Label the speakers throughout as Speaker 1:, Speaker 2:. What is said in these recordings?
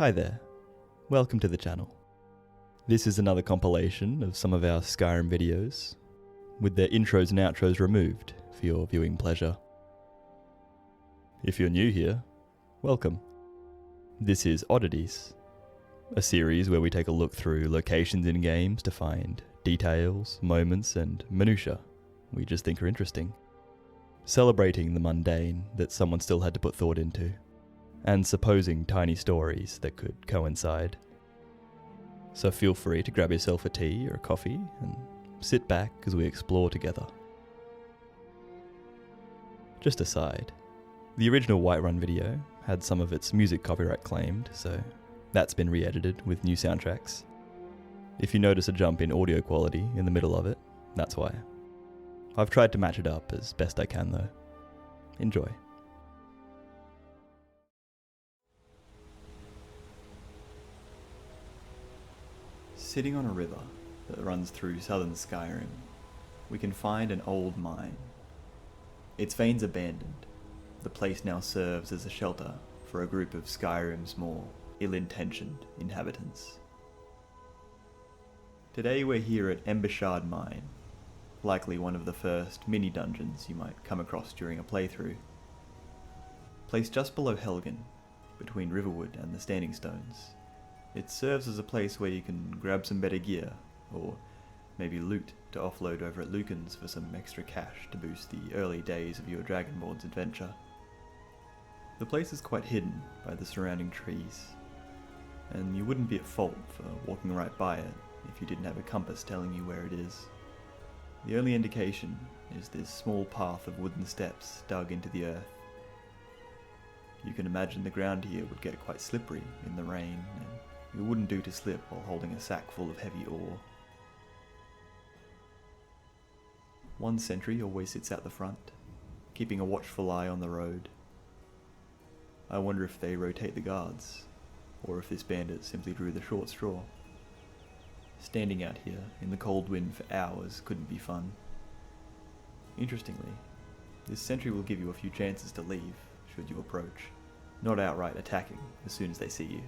Speaker 1: Hi there, welcome to the channel. This is another compilation of some of our Skyrim videos, with their intros and outros removed for your viewing pleasure. If you're new here, welcome. This is Oddities, a series where we take a look through locations in games to find details, moments and minutiae we just think are interesting, celebrating the mundane that someone still had to put thought into, and supposing tiny stories that could coincide. So feel free to grab yourself a tea or a coffee and sit back as we explore together. Just aside, the original Whiterun video had some of its music copyright claimed, so that's been re-edited with new soundtracks. If you notice a jump in audio quality in the middle of it, that's why. I've tried to match it up as best I can though. Enjoy. Sitting on a river that runs through southern Skyrim, we can find an old mine. Its veins abandoned, the place now serves as a shelter for a group of Skyrim's more ill-intentioned inhabitants. Today we're here at Embershard Mine, likely one of the first mini-dungeons you might come across during a playthrough. Placed just below Helgen, between Riverwood and the Standing Stones, it serves as a place where you can grab some better gear, or maybe loot to offload over at Lucan's for some extra cash to boost the early days of your Dragonborn's adventure. The place is quite hidden by the surrounding trees, and you wouldn't be at fault for walking right by it if you didn't have a compass telling you where it is. The only indication is this small path of wooden steps dug into the earth. You can imagine the ground here would get quite slippery in the rain, and it wouldn't do to slip while holding a sack full of heavy ore. One sentry always sits out the front, keeping a watchful eye on the road. I wonder if they rotate the guards, or if this bandit simply drew the short straw. Standing out here in the cold wind for hours couldn't be fun. Interestingly, this sentry will give you a few chances to leave should you approach, not outright attacking as soon as they see you.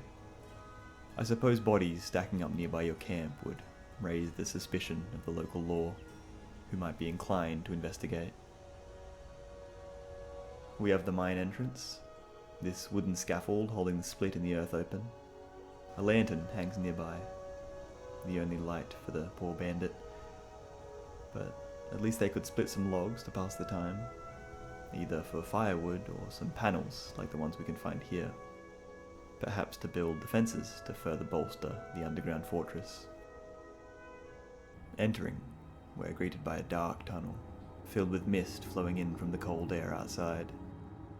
Speaker 1: I suppose bodies stacking up nearby your camp would raise the suspicion of the local law, who might be inclined to investigate. We have the mine entrance, this wooden scaffold holding the split in the earth open. A lantern hangs nearby, the only light for the poor bandit, but at least they could split some logs to pass the time, either for firewood or some panels like the ones we can find here, perhaps to build defences to further bolster the underground fortress. Entering, we're greeted by a dark tunnel, filled with mist flowing in from the cold air outside.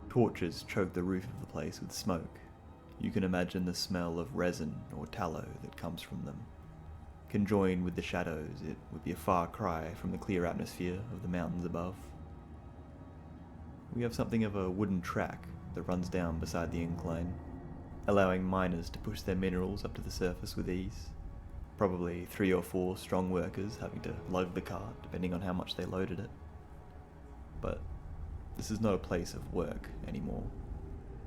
Speaker 1: Torches choke the roof of the place with smoke. You can imagine the smell of resin or tallow that comes from them. Conjoined with the shadows, it would be a far cry from the clear atmosphere of the mountains above. We have something of a wooden track that runs down beside the incline, allowing miners to push their minerals up to the surface with ease. Probably 3 or 4 strong workers having to lug the cart, depending on how much they loaded it. But this is not a place of work anymore.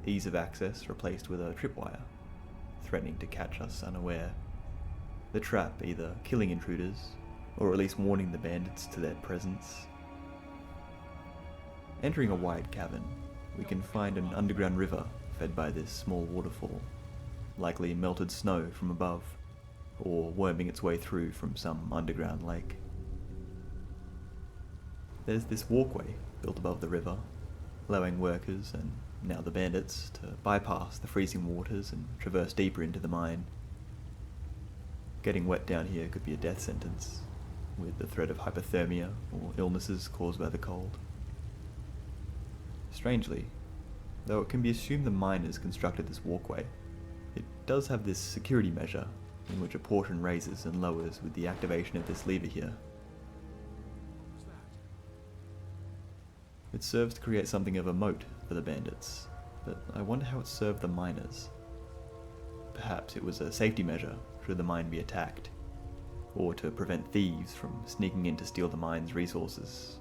Speaker 1: Ease of access replaced with a tripwire, threatening to catch us unaware. The trap either killing intruders, or at least warning the bandits to their presence. Entering a wide cavern, we can find an underground river fed by this small waterfall, likely melted snow from above, or worming its way through from some underground lake. There's this walkway built above the river, allowing workers, and now the bandits, to bypass the freezing waters and traverse deeper into the mine. Getting wet down here could be a death sentence, with the threat of hypothermia or illnesses caused by the cold. Strangely, though it can be assumed the miners constructed this walkway, it does have this security measure in which a portion raises and lowers with the activation of this lever here. It serves to create something of a moat for the bandits, but I wonder how it served the miners. Perhaps it was a safety measure should the mine be attacked, or to prevent thieves from sneaking in to steal the mine's resources.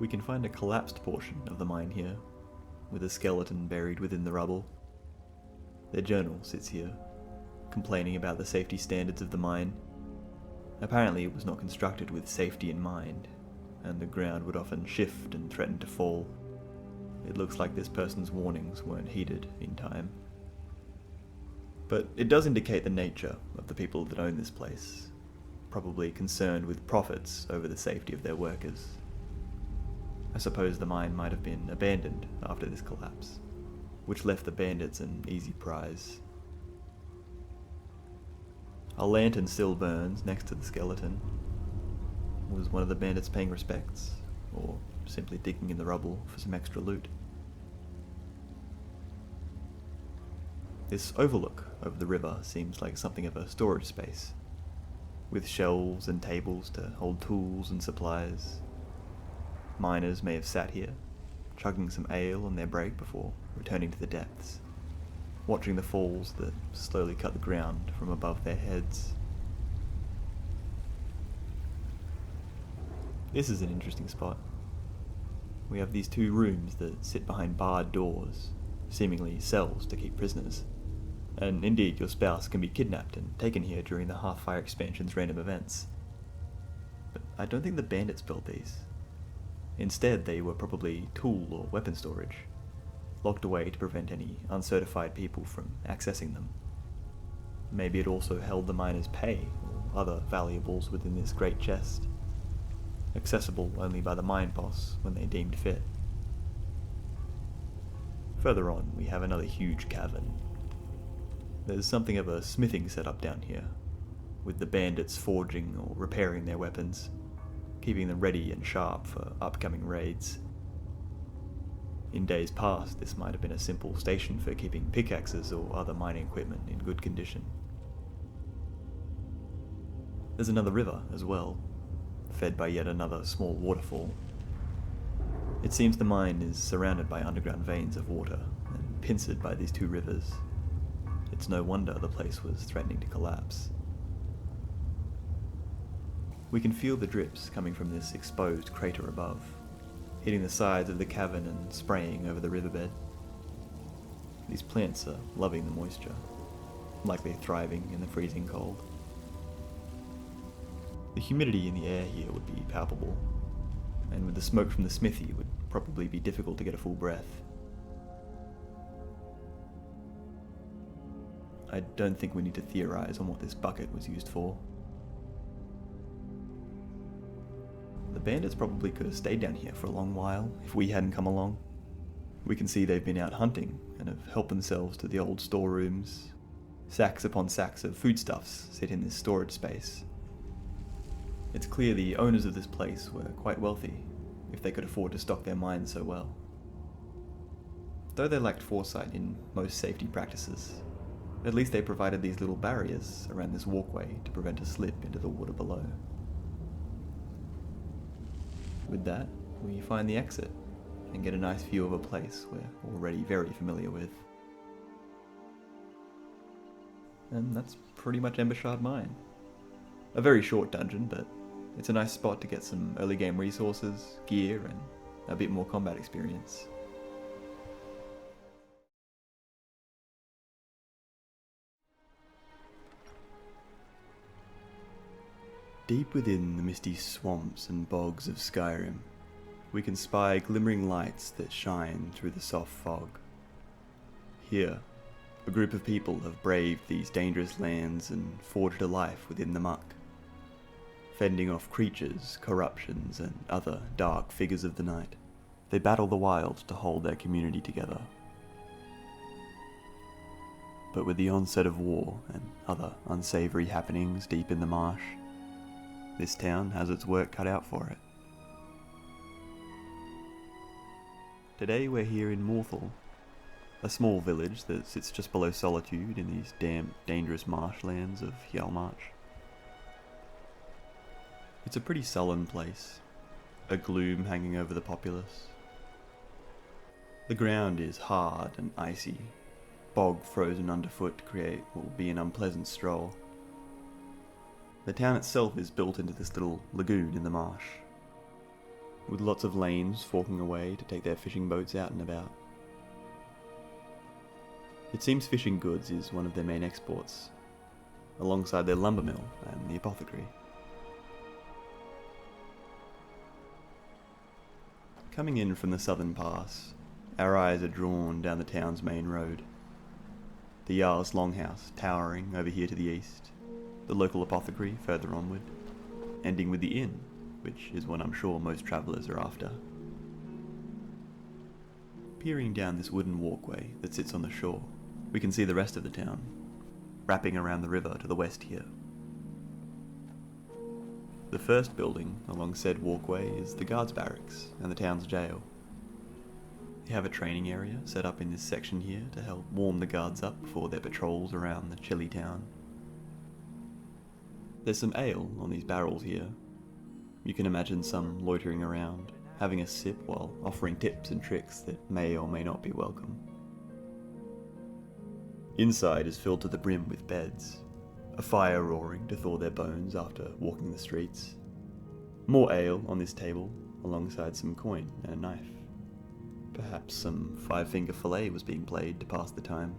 Speaker 1: We can find a collapsed portion of the mine here, with a skeleton buried within the rubble. Their journal sits here, complaining about the safety standards of the mine. Apparently it was not constructed with safety in mind, and the ground would often shift and threaten to fall. It looks like this person's warnings weren't heeded in time. But it does indicate the nature of the people that own this place, probably concerned with profits over the safety of their workers. I suppose the mine might have been abandoned after this collapse, which left the bandits an easy prize. A lantern still burns next to the skeleton. Was one of the bandits paying respects, or simply digging in the rubble for some extra loot? This overlook over the river seems like something of a storage space, with shelves and tables to hold tools and supplies. Miners may have sat here, chugging some ale on their break before returning to the depths, watching the falls that slowly cut the ground from above their heads. This is an interesting spot. We have these two rooms that sit behind barred doors, seemingly cells to keep prisoners. And indeed, your spouse can be kidnapped and taken here during the Hearthfire expansion's random events. But I don't think the bandits built these. Instead, they were probably tool or weapon storage, locked away to prevent any uncertified people from accessing them. Maybe it also held the miners' pay or other valuables within this great chest, accessible only by the mine boss when they deemed fit. Further on, we have another huge cavern. There's something of a smithing setup down here, with the bandits forging or repairing their weapons, keeping them ready and sharp for upcoming raids. In days past, this might have been a simple station for keeping pickaxes or other mining equipment in good condition. There's another river as well, fed by yet another small waterfall. It seems the mine is surrounded by underground veins of water and pincered by these two rivers. It's no wonder the place was threatening to collapse. We can feel the drips coming from this exposed crater above, hitting the sides of the cavern and spraying over the riverbed. These plants are loving the moisture, likely thriving in the freezing cold. The humidity in the air here would be palpable, and with the smoke from the smithy it would probably be difficult to get a full breath. I don't think we need to theorize on what this bucket was used for. The bandits probably could have stayed down here for a long while if we hadn't come along. We can see they've been out hunting and have helped themselves to the old storerooms. Sacks upon sacks of foodstuffs sit in this storage space. It's clear the owners of this place were quite wealthy, if they could afford to stock their mines so well. Though they lacked foresight in most safety practices, at least they provided these little barriers around this walkway to prevent a slip into the water below. With that, we find the exit and get a nice view of a place we're already very familiar with. And that's pretty much Embershard Mine. A very short dungeon, but it's a nice spot to get some early game resources, gear, and a bit more combat experience. Deep within the misty swamps and bogs of Skyrim, we can spy glimmering lights that shine through the soft fog. Here, a group of people have braved these dangerous lands and forged a life within the muck, fending off creatures, corruptions, and other dark figures of the night. They battle the wild to hold their community together. But with the onset of war and other unsavory happenings deep in the marsh, this town has its work cut out for it. Today we're here in Morthal, a small village that sits just below Solitude in these damp, dangerous marshlands of Hjalmarch. It's a pretty sullen place, a gloom hanging over the populace. The ground is hard and icy, bog frozen underfoot to create what will be an unpleasant stroll. The town itself is built into this little lagoon in the marsh, with lots of lanes forking away to take their fishing boats out and about. It seems fishing goods is one of their main exports, alongside their lumber mill and the apothecary. Coming in from the southern pass, our eyes are drawn down the town's main road. The Jarl's longhouse towering over here to the east, the local apothecary further onward, ending with the inn, which is what I'm sure most travellers are after. Peering down this wooden walkway that sits on the shore, we can see the rest of the town, wrapping around the river to the west here. The first building along said walkway is the guards barracks and the town's jail. You have a training area set up in this section here to help warm the guards up before their patrols around the chilly town. There's some ale on these barrels here. You can imagine some loitering around, having a sip while offering tips and tricks that may or may not be welcome. Inside is filled to the brim with beds, a fire roaring to thaw their bones after walking the streets. More ale on this table, alongside some coin and a knife. Perhaps some five-finger fillet was being played to pass the time.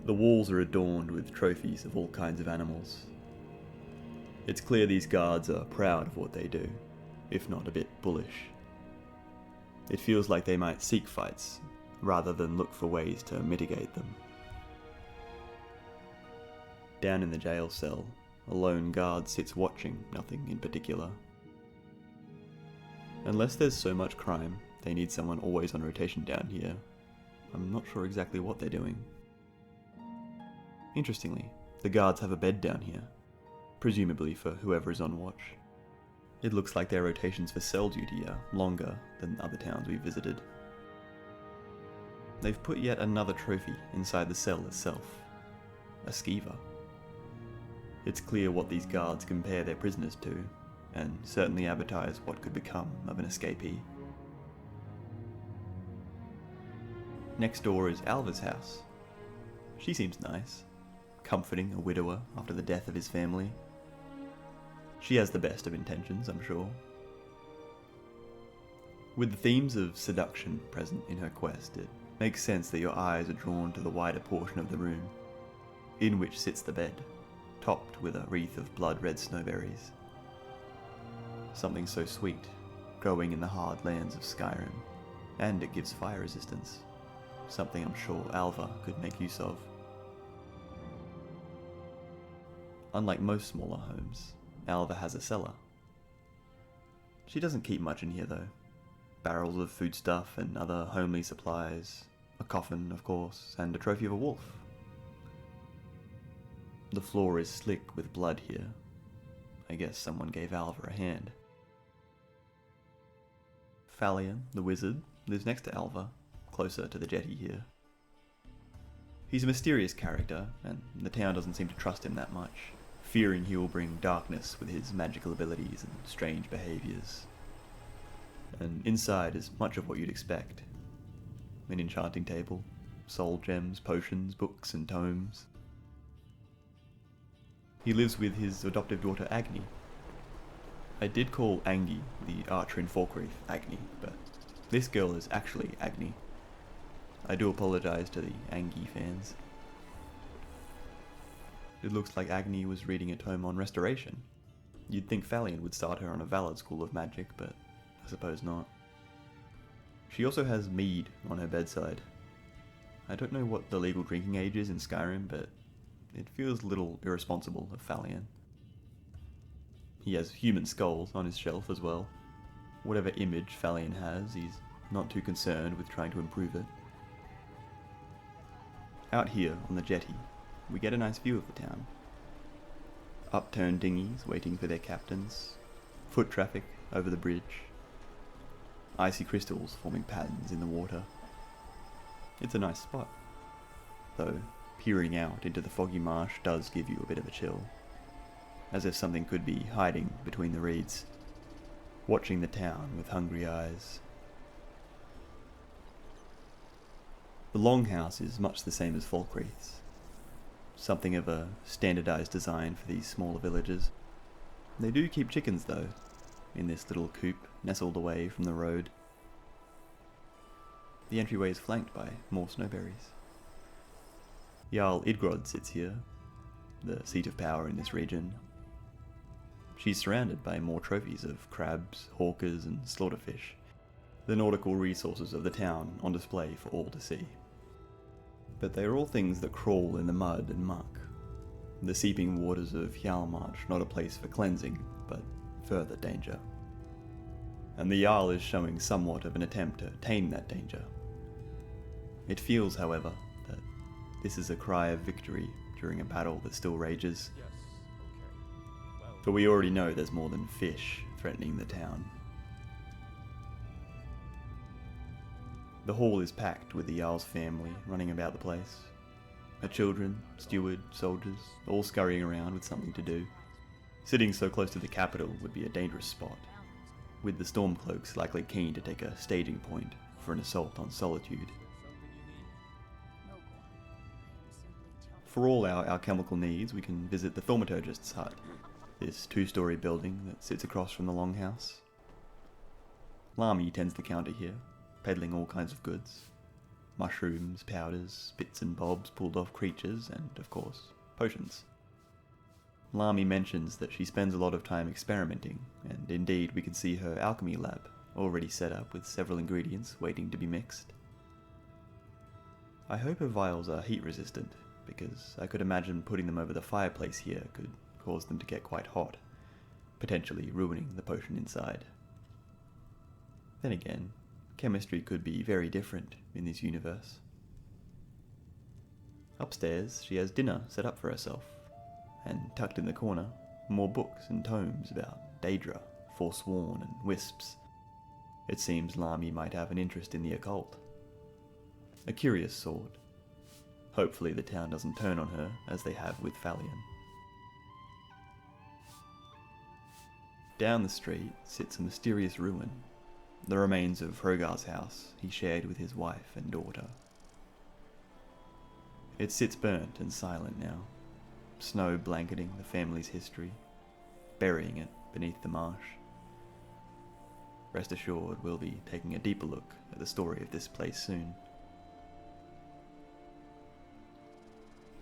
Speaker 1: The walls are adorned with trophies of all kinds of animals. It's clear these guards are proud of what they do, if not a bit bullish. It feels like they might seek fights, rather than look for ways to mitigate them. Down in the jail cell, a lone guard sits watching nothing in particular. Unless there's so much crime, they need someone always on rotation down here. I'm not sure exactly what they're doing. Interestingly, the guards have a bed down here, presumably for whoever is on watch. It looks like their rotations for cell duty are longer than other towns we've visited. They've put yet another trophy inside the cell itself, a skeever. It's clear what these guards compare their prisoners to, and certainly advertise what could become of an escapee. Next door is Alva's house. She seems nice, comforting a widower after the death of his family. She has the best of intentions, I'm sure. With the themes of seduction present in her quest, it makes sense that your eyes are drawn to the wider portion of the room, in which sits the bed, topped with a wreath of blood-red snowberries. Something so sweet, growing in the hard lands of Skyrim, and it gives fire resistance, something I'm sure Alva could make use of. Unlike most smaller homes, Alva has a cellar. She doesn't keep much in here though. Barrels of foodstuff and other homely supplies, a coffin of course, and a trophy of a wolf. The floor is slick with blood here. I guess someone gave Alva a hand. Falion, the wizard, lives next to Alva, closer to the jetty here. He's a mysterious character, and the town doesn't seem to trust him that much, fearing he will bring darkness with his magical abilities and strange behaviours. And inside is much of what you'd expect. An enchanting table, soul gems, potions, books and tomes. He lives with his adoptive daughter Agni. I did call Angie, the archer in Falkreath, Agni, but this girl is actually Agni. I do apologise to the Angie fans. It looks like Agni was reading a tome on restoration. You'd think Falion would start her on a valid school of magic, but I suppose not. She also has mead on her bedside. I don't know what the legal drinking age is in Skyrim, but it feels a little irresponsible of Falion. He has human skulls on his shelf as well. Whatever image Falion has, he's not too concerned with trying to improve it. Out here on the jetty, we get a nice view of the town. Upturned dinghies waiting for their captains, foot traffic over the bridge, icy crystals forming patterns in the water. It's a nice spot, though peering out into the foggy marsh does give you a bit of a chill, as if something could be hiding between the reeds, watching the town with hungry eyes. The longhouse is much the same as Falkreath's, something of a standardised design for these smaller villages. They do keep chickens though, in this little coop nestled away from the road. the entryway is flanked by more snowberries. Jarl Idgrod sits here, the seat of power in this region. She's surrounded by more trophies of crabs, hawkers and slaughterfish, the nautical resources of the town on display for all to see. But they are all things that crawl in the mud and muck, the seeping waters of Hjalmarch not a place for cleansing, but further danger. And the Jarl is showing somewhat of an attempt to tame that danger. It feels, however, that this is a cry of victory during a battle that still rages. For we already know there's more than fish threatening the town. The hall is packed with the Jarl's family running about the place. Her children, steward, soldiers, all scurrying around with something to do. Sitting so close to the capital would be a dangerous spot, with the Stormcloaks likely keen to take a staging point for an assault on Solitude. For all our alchemical needs, we can visit the Thaumaturgist's hut, this 2-story building that sits across from the Longhouse. Lami tends the counter here, peddling all kinds of goods. Mushrooms, powders, bits and bobs pulled off creatures, and, of course, potions. Lami mentions that she spends a lot of time experimenting, and indeed we can see her alchemy lab, already set up with several ingredients waiting to be mixed. I hope her vials are heat resistant, because I could imagine putting them over the fireplace here could cause them to get quite hot, potentially ruining the potion inside. Then again, chemistry could be very different in this universe. Upstairs, she has dinner set up for herself, and tucked in the corner, more books and tomes about Daedra, Forsworn, and Wisps. It seems Lami might have an interest in the occult. A curious sort. Hopefully the town doesn't turn on her, as they have with Phalion. Down the street sits a mysterious ruin, the remains of Hrogar's house he shared with his wife and daughter. It sits burnt and silent now, snow blanketing the family's history, burying it beneath the marsh. Rest assured, we'll be taking a deeper look at the story of this place soon.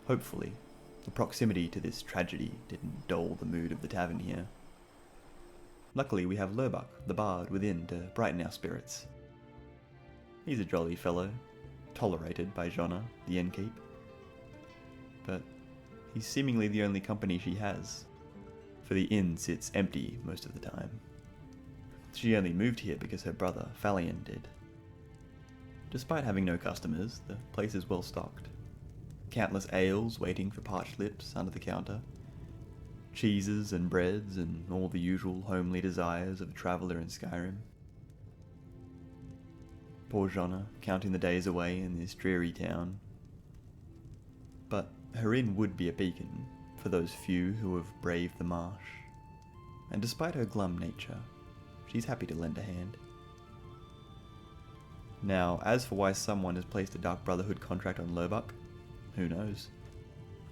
Speaker 1: Hopefully, the proximity to this tragedy didn't dull the mood of the tavern here. Luckily we have Lurbuck, the bard, within to brighten our spirits. He's a jolly fellow, tolerated by Jonna, the innkeep. But he's seemingly the only company she has, for the inn sits empty most of the time. She only moved here because her brother, Phalion, did. Despite having no customers, the place is well stocked. Countless ales waiting for parched lips under the counter. Cheeses and breads and all the usual homely desires of a traveller in Skyrim. Poor Jonna, counting the days away in this dreary town. But her inn would be a beacon for those few who have braved the marsh, and despite her glum nature, she's happy to lend a hand. Now, as for why someone has placed a Dark Brotherhood contract on Lurbuck, who knows?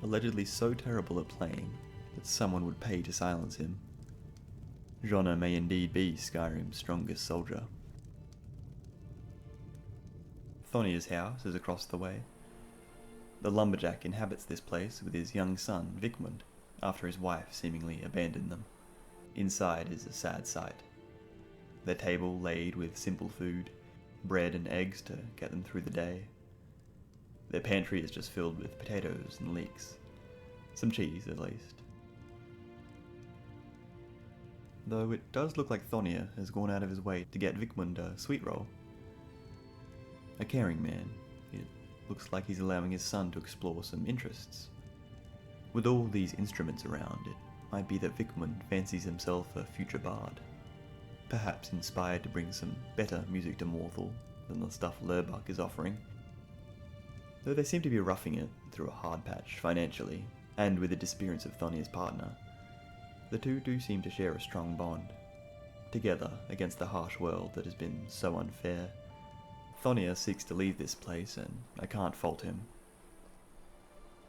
Speaker 1: Allegedly so terrible at playing that someone would pay to silence him. Jonna may indeed be Skyrim's strongest soldier. Thonia's house is across the way. The lumberjack inhabits this place with his young son, Vikmund, after his wife seemingly abandoned them. Inside is a sad sight. Their table laid with simple food, bread and eggs to get them through the day. Their pantry is just filled with potatoes and leeks. Some cheese, at least. Though it does look like Thonia has gone out of his way to get Vikmund a sweet roll. A caring man, it looks like he's allowing his son to explore some interests. With all these instruments around, it might be that Vikmund fancies himself a future bard. Perhaps inspired to bring some better music to Morthal than the stuff Lurbuck is offering. Though they seem to be roughing it through a hard patch financially, and with the disappearance of Thonia's partner, the two do seem to share a strong bond, together against the harsh world that has been so unfair. Thonia seeks to leave this place, and I can't fault him.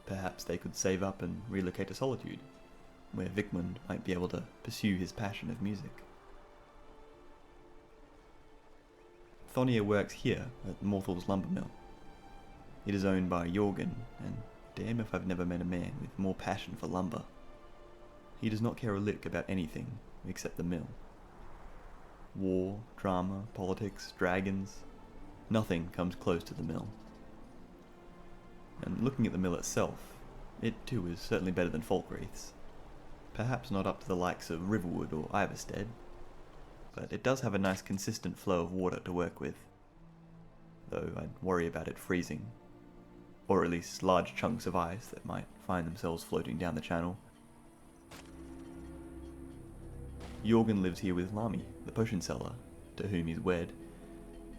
Speaker 1: Perhaps they could save up and relocate to Solitude, where Vikmund might be able to pursue his passion of music. Thonia works here at Morthal's lumber mill. It is owned by Jorgen, and damn if I've never met a man with more passion for lumber. He does not care a lick about anything except the mill. War, drama, politics, dragons, nothing comes close to the mill. And looking at the mill itself, it too is certainly better than Falkreath's. Perhaps not up to the likes of Riverwood or Iverstead, but it does have a nice consistent flow of water to work with. Though I'd worry about it freezing, or at least large chunks of ice that might find themselves floating down the channel. Jorgen lives here with Lami, the potion seller, to whom he's wed.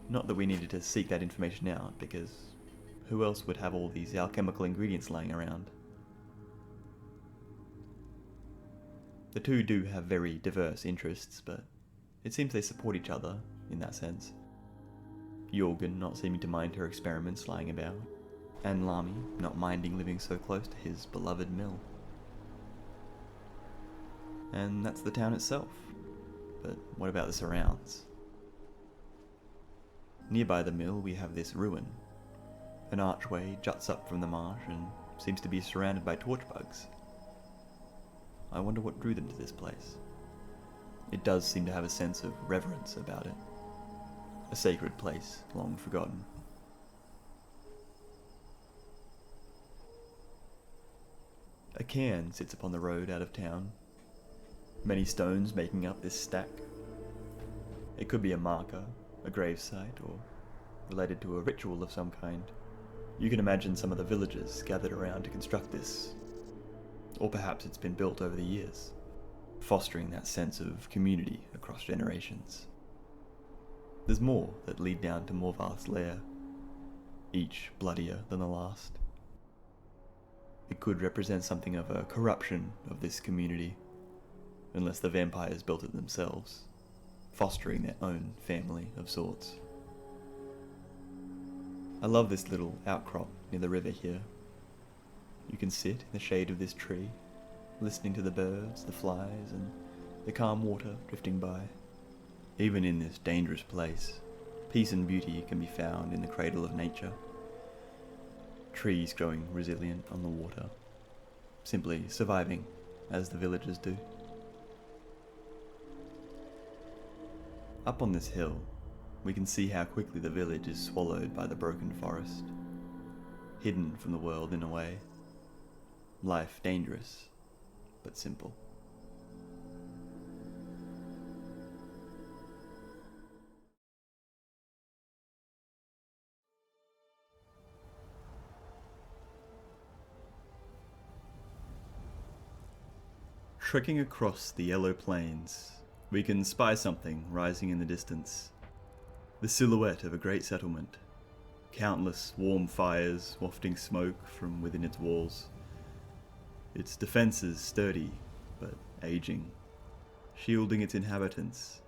Speaker 1: Not that we needed to seek that information out, because who else would have all these alchemical ingredients lying around? The two do have very diverse interests, but it seems they support each other in that sense. Jorgen not seeming to mind her experiments lying about, and Lami not minding living so close to his beloved mill. And that's the town itself. But what about the surrounds? Nearby the mill we have this ruin. An archway juts up from the marsh and seems to be surrounded by torchbugs. I wonder what drew them to this place. It does seem to have a sense of reverence about it. A sacred place, long forgotten. A cairn sits upon the road out of town. Many stones making up this stack. It could be a marker, a gravesite, or related to a ritual of some kind. You can imagine some of the villagers gathered around to construct this. Or perhaps it's been built over the years, fostering that sense of community across generations. There's more that lead down to Morval's lair, each bloodier than the last. It could represent something of a corruption of this community, unless the vampires built it themselves, fostering their own family of sorts. I love this little outcrop near the river here. You can sit in the shade of this tree, listening to the birds, the flies, and the calm water drifting by. Even in this dangerous place, peace and beauty can be found in the cradle of nature. Trees growing resilient on the water, simply surviving as the villagers do. Up on this hill, we can see how quickly the village is swallowed by the broken forest, hidden from the world in a way. Life dangerous, but simple. Trekking across the yellow plains, we can spy something rising in the distance. The silhouette of a great settlement. Countless warm fires wafting smoke from within its walls. Its defences sturdy, but aging, shielding its inhabitants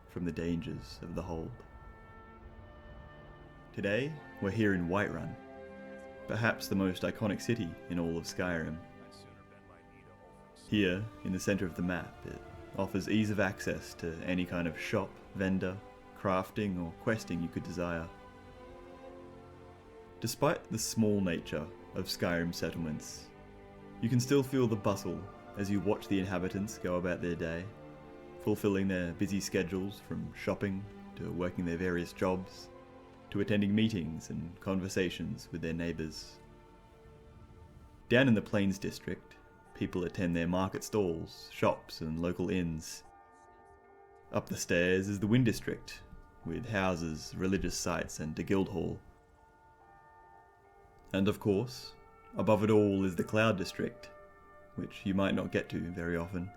Speaker 1: from the dangers of the hold. Today, we're here in Whiterun, perhaps the most iconic city in all of Skyrim. Here, in the centre of the map, it offers ease of access to any kind of shop, vendor, crafting or questing you could desire. Despite the small nature of Skyrim settlements, you can still feel the bustle as you watch the inhabitants go about their day, fulfilling their busy schedules from shopping to working their various jobs, to attending meetings and conversations with their neighbours. Down in the Plains district, people attend their market stalls, shops and local inns. Up the stairs is the Wind district, with houses, religious sites and a guild hall. And of course, above it all is the Cloud district, which you might not get to very often.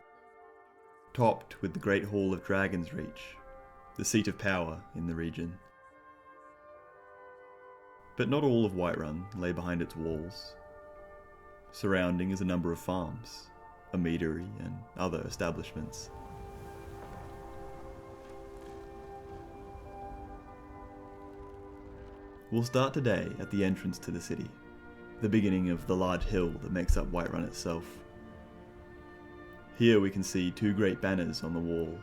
Speaker 1: Topped with the Great Hall of Dragon's Reach, the seat of power in the region. But not all of Whiterun lay behind its walls. Surrounding is a number of farms, a meadery and other establishments. We'll start today at the entrance to the city, the beginning of the large hill that makes up Whiterun itself. Here we can see two great banners on the wall,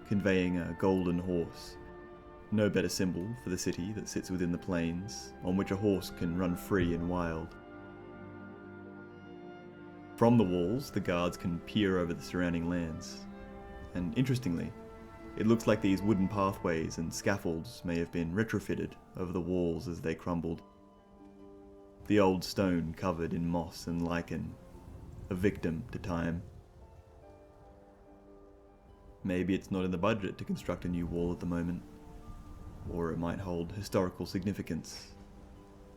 Speaker 1: conveying a golden horse, No better symbol for the city that sits within the plains, on which a horse can run free and wild. From the walls, the guards can peer over the surrounding lands, and interestingly, it looks like these wooden pathways and scaffolds may have been retrofitted over the walls as they crumbled. The old stone covered in moss and lichen, a victim to time. Maybe it's not in the budget to construct a new wall at the moment, or it might hold historical significance,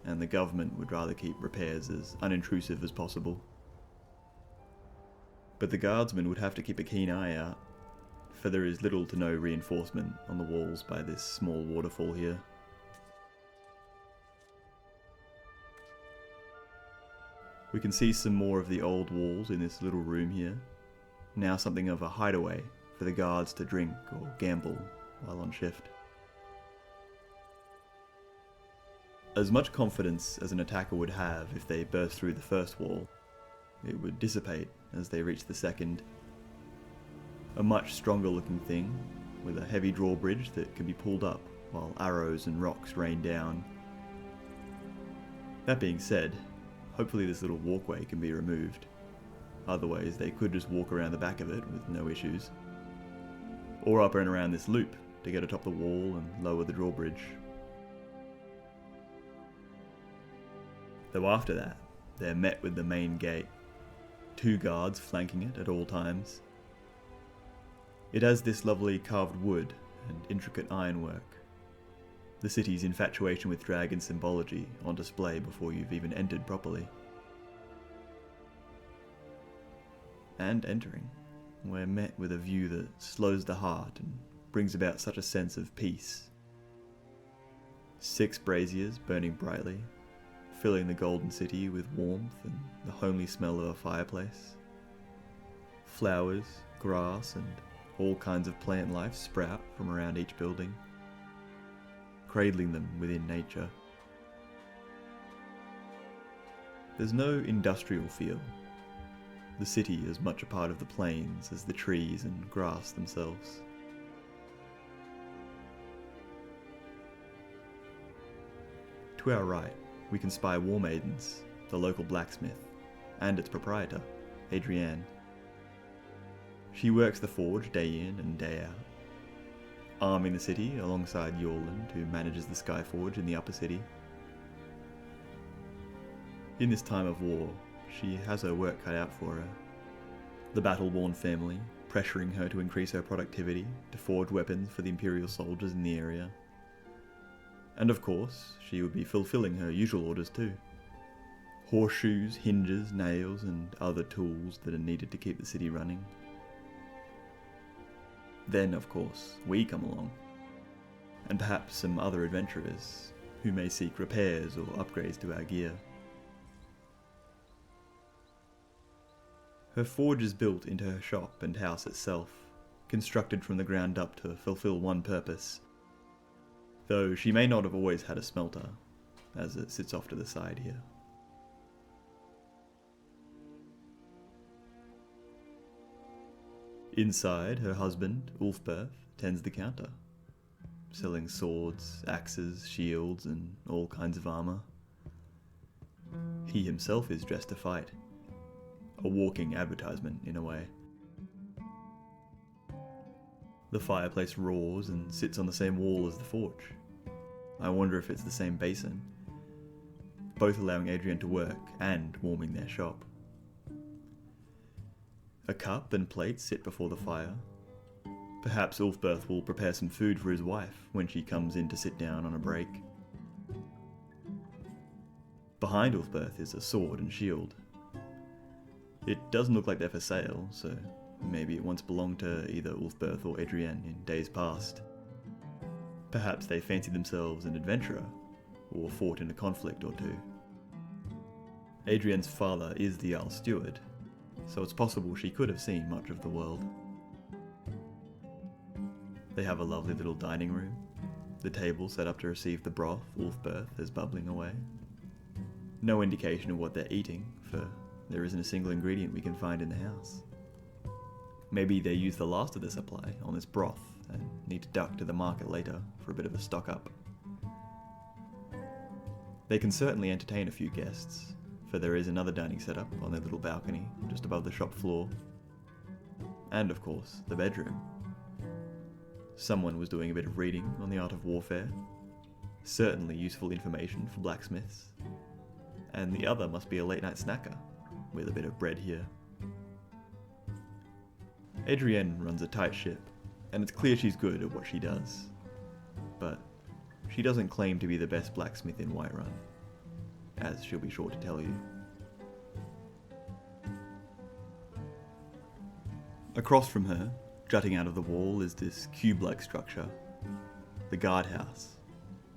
Speaker 1: and the government would rather keep repairs as unintrusive as possible. But the guardsmen would have to keep a keen eye out, for there is little to no reinforcement on the walls by this small waterfall here. We can see some more of the old walls in this little room here, now something of a hideaway for the guards to drink or gamble while on shift. As much confidence as an attacker would have if they burst through the first wall, it would dissipate as they reach the second. A much stronger looking thing, with a heavy drawbridge that can be pulled up while arrows and rocks rain down. That being said, hopefully this little walkway can be removed. Otherwise they could just walk around the back of it with no issues. Or up and around this loop to get atop the wall and lower the drawbridge. Though after that, they're met with the main gate, 2 guards flanking it at all times. It has this lovely carved wood and intricate ironwork, the city's infatuation with dragon symbology on display before you've even entered properly. And entering, we're met with a view that slows the heart and brings about such a sense of peace. 6 braziers burning brightly, filling the golden city with warmth and the homely smell of a fireplace. Flowers, grass, and all kinds of plant life sprout from around each building, cradling them within nature. There's no industrial feel. The city is much a part of the plains as the trees and grass themselves. To our right, we can spy War Maidens, the local blacksmith, and its proprietor, Adrienne. She works the forge day in and day out, arming the city alongside Yorland, who manages the Skyforge in the upper city. In this time of war, she has her work cut out for her. The battle-worn family pressuring her to increase her productivity to forge weapons for the Imperial soldiers in the area. And of course, she would be fulfilling her usual orders too. Horseshoes, hinges, nails, and other tools that are needed to keep the city running. Then, of course, we come along, and perhaps some other adventurers who may seek repairs or upgrades to our gear. Her forge is built into her shop and house itself, constructed from the ground up to fulfill one purpose, though she may not have always had a smelter, as it sits off to the side here. Inside, her husband, Ulfberth, tends the counter, selling swords, axes, shields, and all kinds of armour. He himself is dressed to fight, a walking advertisement in a way. The fireplace roars and sits on the same wall as the forge. I wonder if it's the same basin, both allowing Adrienne to work and warming their shop. A cup and plate sit before the fire. Perhaps Ulfberth will prepare some food for his wife when she comes in to sit down on a break. Behind Ulfberth is a sword and shield. It doesn't look like they're for sale, so maybe it once belonged to either Ulfberth or Adrienne in days past. Perhaps they fancied themselves an adventurer, or fought in a conflict or two. Adrienne's father is the Jarl Steward, so it's possible she could have seen much of the world. They have a lovely little dining room, the table set up to receive the broth Ulfberth is bubbling away. No indication of what they're eating, for there isn't a single ingredient we can find in the house. Maybe they use the last of the supply on this broth and need to duck to the market later for a bit of a stock up. They can certainly entertain a few guests, for there is another dining setup on their little balcony just above the shop floor. And of course, the bedroom. Someone was doing a bit of reading on the art of warfare, certainly useful information for blacksmiths, and the other must be a late night snacker, with a bit of bread here. Adrienne runs a tight ship, and it's clear she's good at what she does, but she doesn't claim to be the best blacksmith in Whiterun, as she'll be sure to tell you. Across from her, jutting out of the wall, is this cube-like structure, the guardhouse,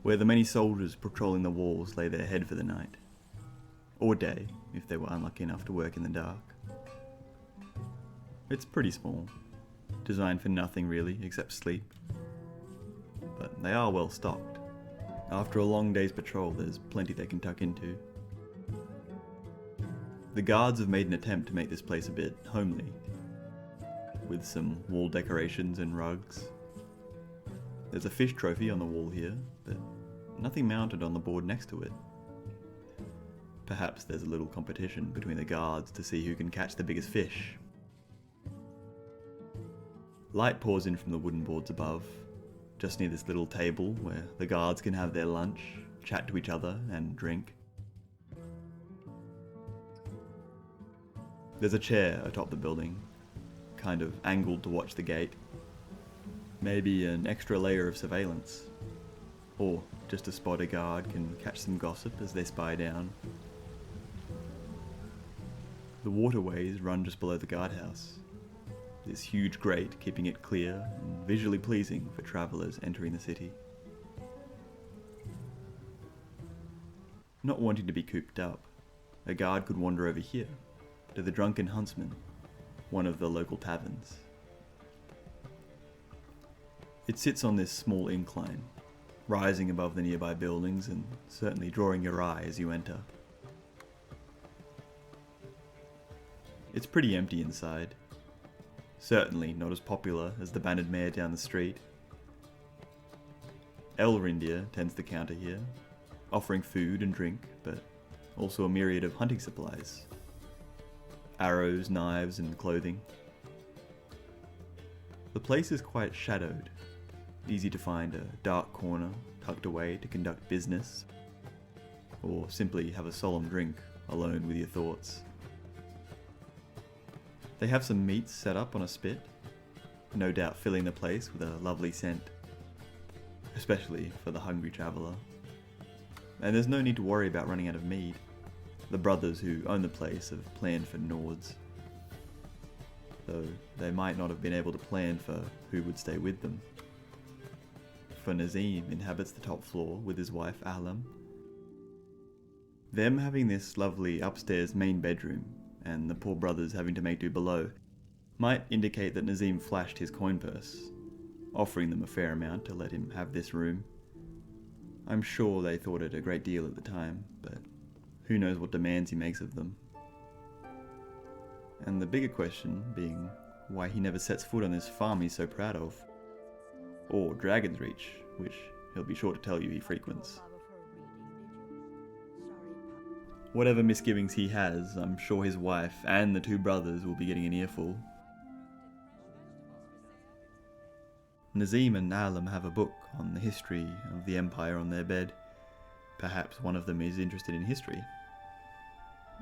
Speaker 1: where the many soldiers patrolling the walls lay their head for the night, or day if they were unlucky enough to work in the dark. It's pretty small, designed for nothing really except sleep, but they are well stocked. After a long day's patrol, there's plenty they can tuck into. The guards have made an attempt to make this place a bit homely, with some wall decorations and rugs. There's a fish trophy on the wall here, but nothing mounted on the board next to it. Perhaps there's a little competition between the guards to see who can catch the biggest fish. Light pours in from the wooden boards above, just near this little table where the guards can have their lunch, chat to each other, and drink. There's a chair atop the building, kind of angled to watch the gate. Maybe an extra layer of surveillance. Or just a spot a guard can catch some gossip as they spy down. The waterways run just below the guardhouse. This huge grate keeping it clear and visually pleasing for travellers entering the city. Not wanting to be cooped up, a guard could wander over here, to the Drunken Huntsman, one of the local taverns. It sits on this small incline, rising above the nearby buildings and certainly drawing your eye as you enter. It's pretty empty inside. Certainly not as popular as the Bannered Mare down the street. Elrindir tends the counter here, offering food and drink, but also a myriad of hunting supplies. Arrows, knives, and clothing. The place is quite shadowed, easy to find a dark corner tucked away to conduct business, or simply have a solemn drink alone with your thoughts. They have some meats set up on a spit, no doubt filling the place with a lovely scent, especially for the hungry traveller. And there's no need to worry about running out of meat. The brothers who own the place have planned for Nords, though they might not have been able to plan for who would stay with them. For Nazeem inhabits the top floor with his wife Alam. Them having this lovely upstairs main bedroom, and the poor brothers having to make do below, might indicate that Nazeem flashed his coin purse, offering them a fair amount to let him have this room. I'm sure they thought it a great deal at the time, but who knows what demands he makes of them. And the bigger question being why he never sets foot on this farm he's so proud of, or Dragon's Reach, which he'll be sure to tell you he frequents. Whatever misgivings he has, I'm sure his wife and the two brothers will be getting an earful. Nazeem and Alam have a book on the history of the Empire on their bed. Perhaps one of them is interested in history.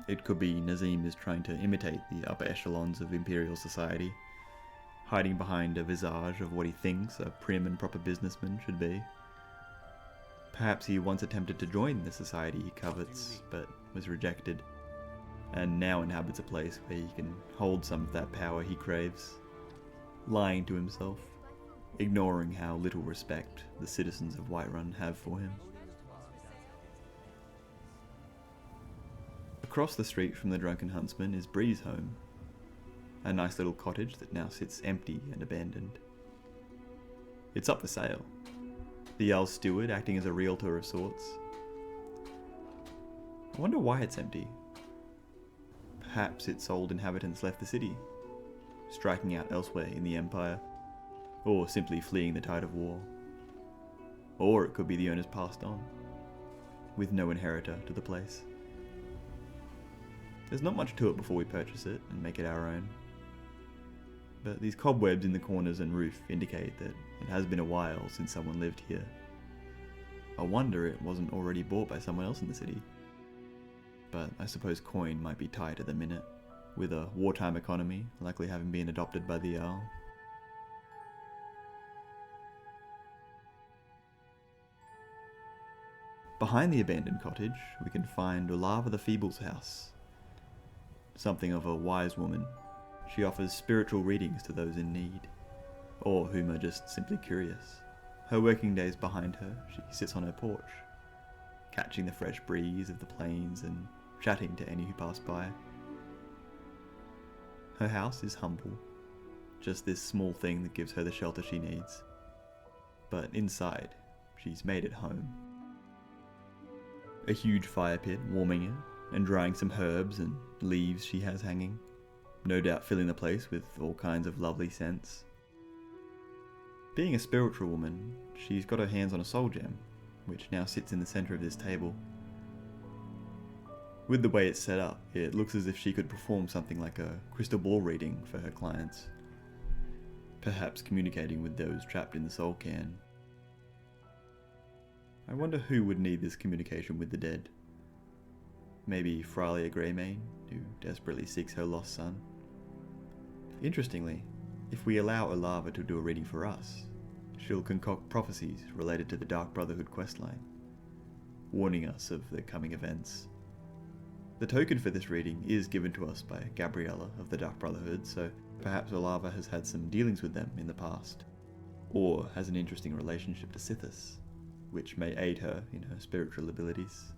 Speaker 1: It could be Nazeem is trying to imitate the upper echelons of Imperial society, hiding behind a visage of what he thinks a prim and proper businessman should be. Perhaps he once attempted to join the society he covets, but was rejected, and now inhabits a place where he can hold some of that power he craves, lying to himself, ignoring how little respect the citizens of Whiterun have for him. Across the street from the Drunken Huntsman is Bree's home, a nice little cottage that now sits empty and abandoned. It's up for sale, the Jarl's steward acting as a realtor of sorts. I wonder why it's empty. Perhaps its old inhabitants left the city, striking out elsewhere in the Empire, or simply fleeing the tide of war. Or it could be the owners passed on, with no inheritor to the place. There's not much to it before we purchase it and make it our own. But these cobwebs in the corners and roof indicate that it has been a while since someone lived here. I wonder it wasn't already bought by someone else in the city. But I suppose coin might be tight at the minute, with a wartime economy likely having been adopted by the Jarl. Behind the abandoned cottage, we can find Olava the Feeble's house. Something of a wise woman, she offers spiritual readings to those in need, or whom are just simply curious. Her working days behind her, she sits on her porch, catching the fresh breeze of the plains and chatting to any who pass by. Her house is humble, just this small thing that gives her the shelter she needs. But inside, she's made it home. A huge fire pit warming it, and drying some herbs and leaves she has hanging, no doubt filling the place with all kinds of lovely scents. Being a spiritual woman, she's got her hands on a soul gem, which now sits in the centre of this table. With the way it's set up, it looks as if she could perform something like a crystal ball reading for her clients, perhaps communicating with those trapped in the soul cairn. I wonder who would need this communication with the dead. Maybe Fralia Greymane, who desperately seeks her lost son. Interestingly, if we allow Olava to do a reading for us, she'll concoct prophecies related to the Dark Brotherhood questline, warning us of the coming events. The token for this reading is given to us by Gabriella of the Dark Brotherhood, so perhaps Olava has had some dealings with them in the past, or has an interesting relationship to Sithis, which may aid her in her spiritual abilities.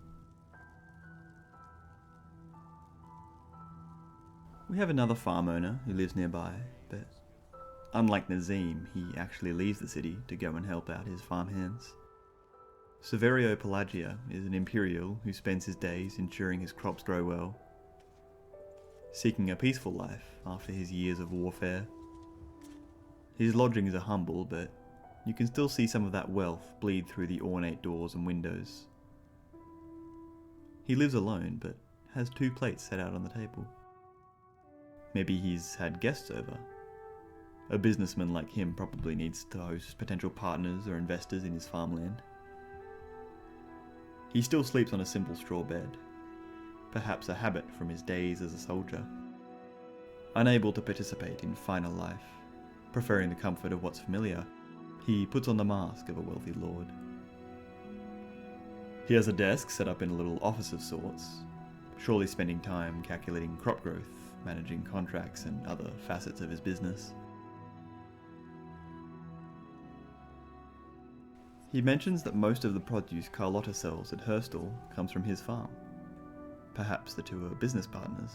Speaker 1: We have another farm owner who lives nearby, but unlike Nazeem, he actually leaves the city to go and help out his farmhands. Severio Pelagia is an Imperial who spends his days ensuring his crops grow well, seeking a peaceful life after his years of warfare. His lodgings are humble, but you can still see some of that wealth bleed through the ornate doors and windows. He lives alone, but has 2 plates set out on the table. Maybe he's had guests over. A businessman like him probably needs to host potential partners or investors in his farmland. He still sleeps on a simple straw bed, perhaps a habit from his days as a soldier. Unable to participate in finer life, preferring the comfort of what's familiar, he puts on the mask of a wealthy lord. He has a desk set up in a little office of sorts, surely spending time calculating crop growth, managing contracts and other facets of his business. He mentions that most of the produce Carlotta sells at her stall comes from his farm. Perhaps the two are business partners.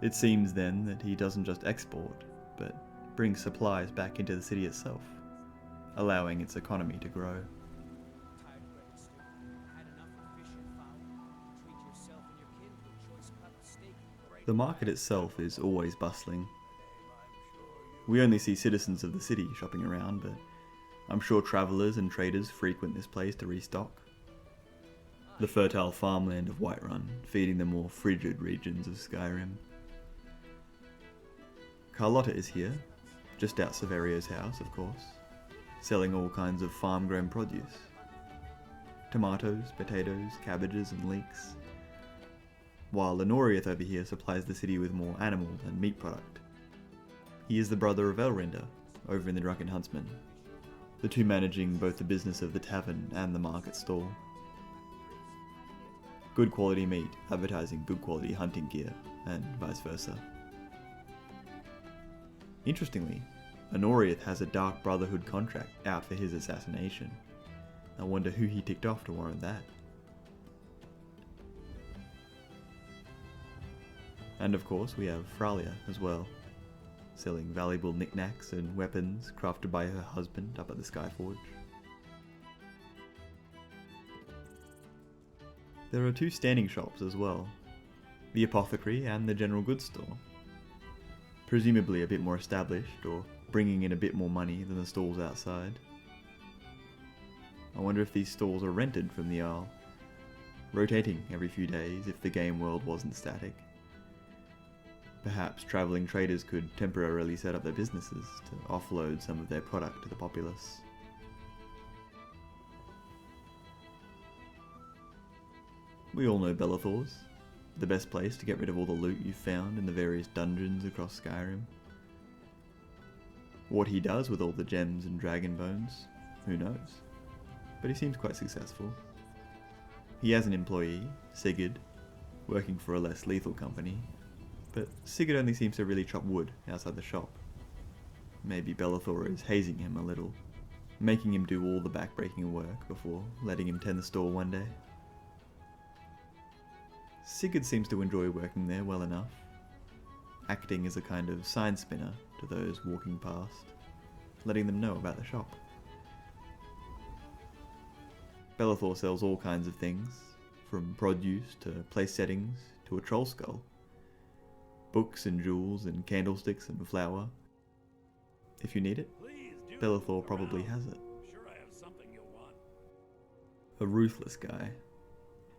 Speaker 1: It seems then that he doesn't just export, but brings supplies back into the city itself, allowing its economy to grow. The market itself is always bustling. We only see citizens of the city shopping around, but I'm sure travellers and traders frequent this place to restock. The fertile farmland of Whiterun, feeding the more frigid regions of Skyrim. Carlotta is here, just out Severio's house, of course, selling all kinds of farm-grown produce. Tomatoes, potatoes, cabbages and leeks. While Lenoriath over here supplies the city with more animal and meat product. He is the brother of Elrender, over in the Drunken Huntsman, the two managing both the business of the tavern and the market stall. Good quality meat advertising good quality hunting gear, and vice versa. Interestingly, Honoriath has a Dark Brotherhood contract out for his assassination. I wonder who he ticked off to warrant that. And of course we have Fralia as well, selling valuable knickknacks and weapons crafted by her husband up at the Skyforge. There are 2 standing shops as well, the apothecary and the general goods store. Presumably a bit more established, or bringing in a bit more money than the stalls outside. I wonder if these stalls are rented from the Isle, rotating every few days if the game world wasn't static. Perhaps travelling traders could temporarily set up their businesses to offload some of their product to the populace. We all know Belethor's, the best place to get rid of all the loot you've found in the various dungeons across Skyrim. What he does with all the gems and dragon bones, who knows? But he seems quite successful. He has an employee, Sigurd, working for a less lethal company, but Sigurd only seems to really chop wood outside the shop. Maybe Belethor is hazing him a little, making him do all the backbreaking work before letting him tend the store one day. Sigurd seems to enjoy working there well enough, acting as a kind of sign spinner to those walking past, letting them know about the shop. Belethor sells all kinds of things, from produce to place settings to a troll skull, books and jewels and candlesticks and flour. If you need it, Belethor probably has it.
Speaker 2: Sure, I have something you'll want.
Speaker 1: A ruthless guy.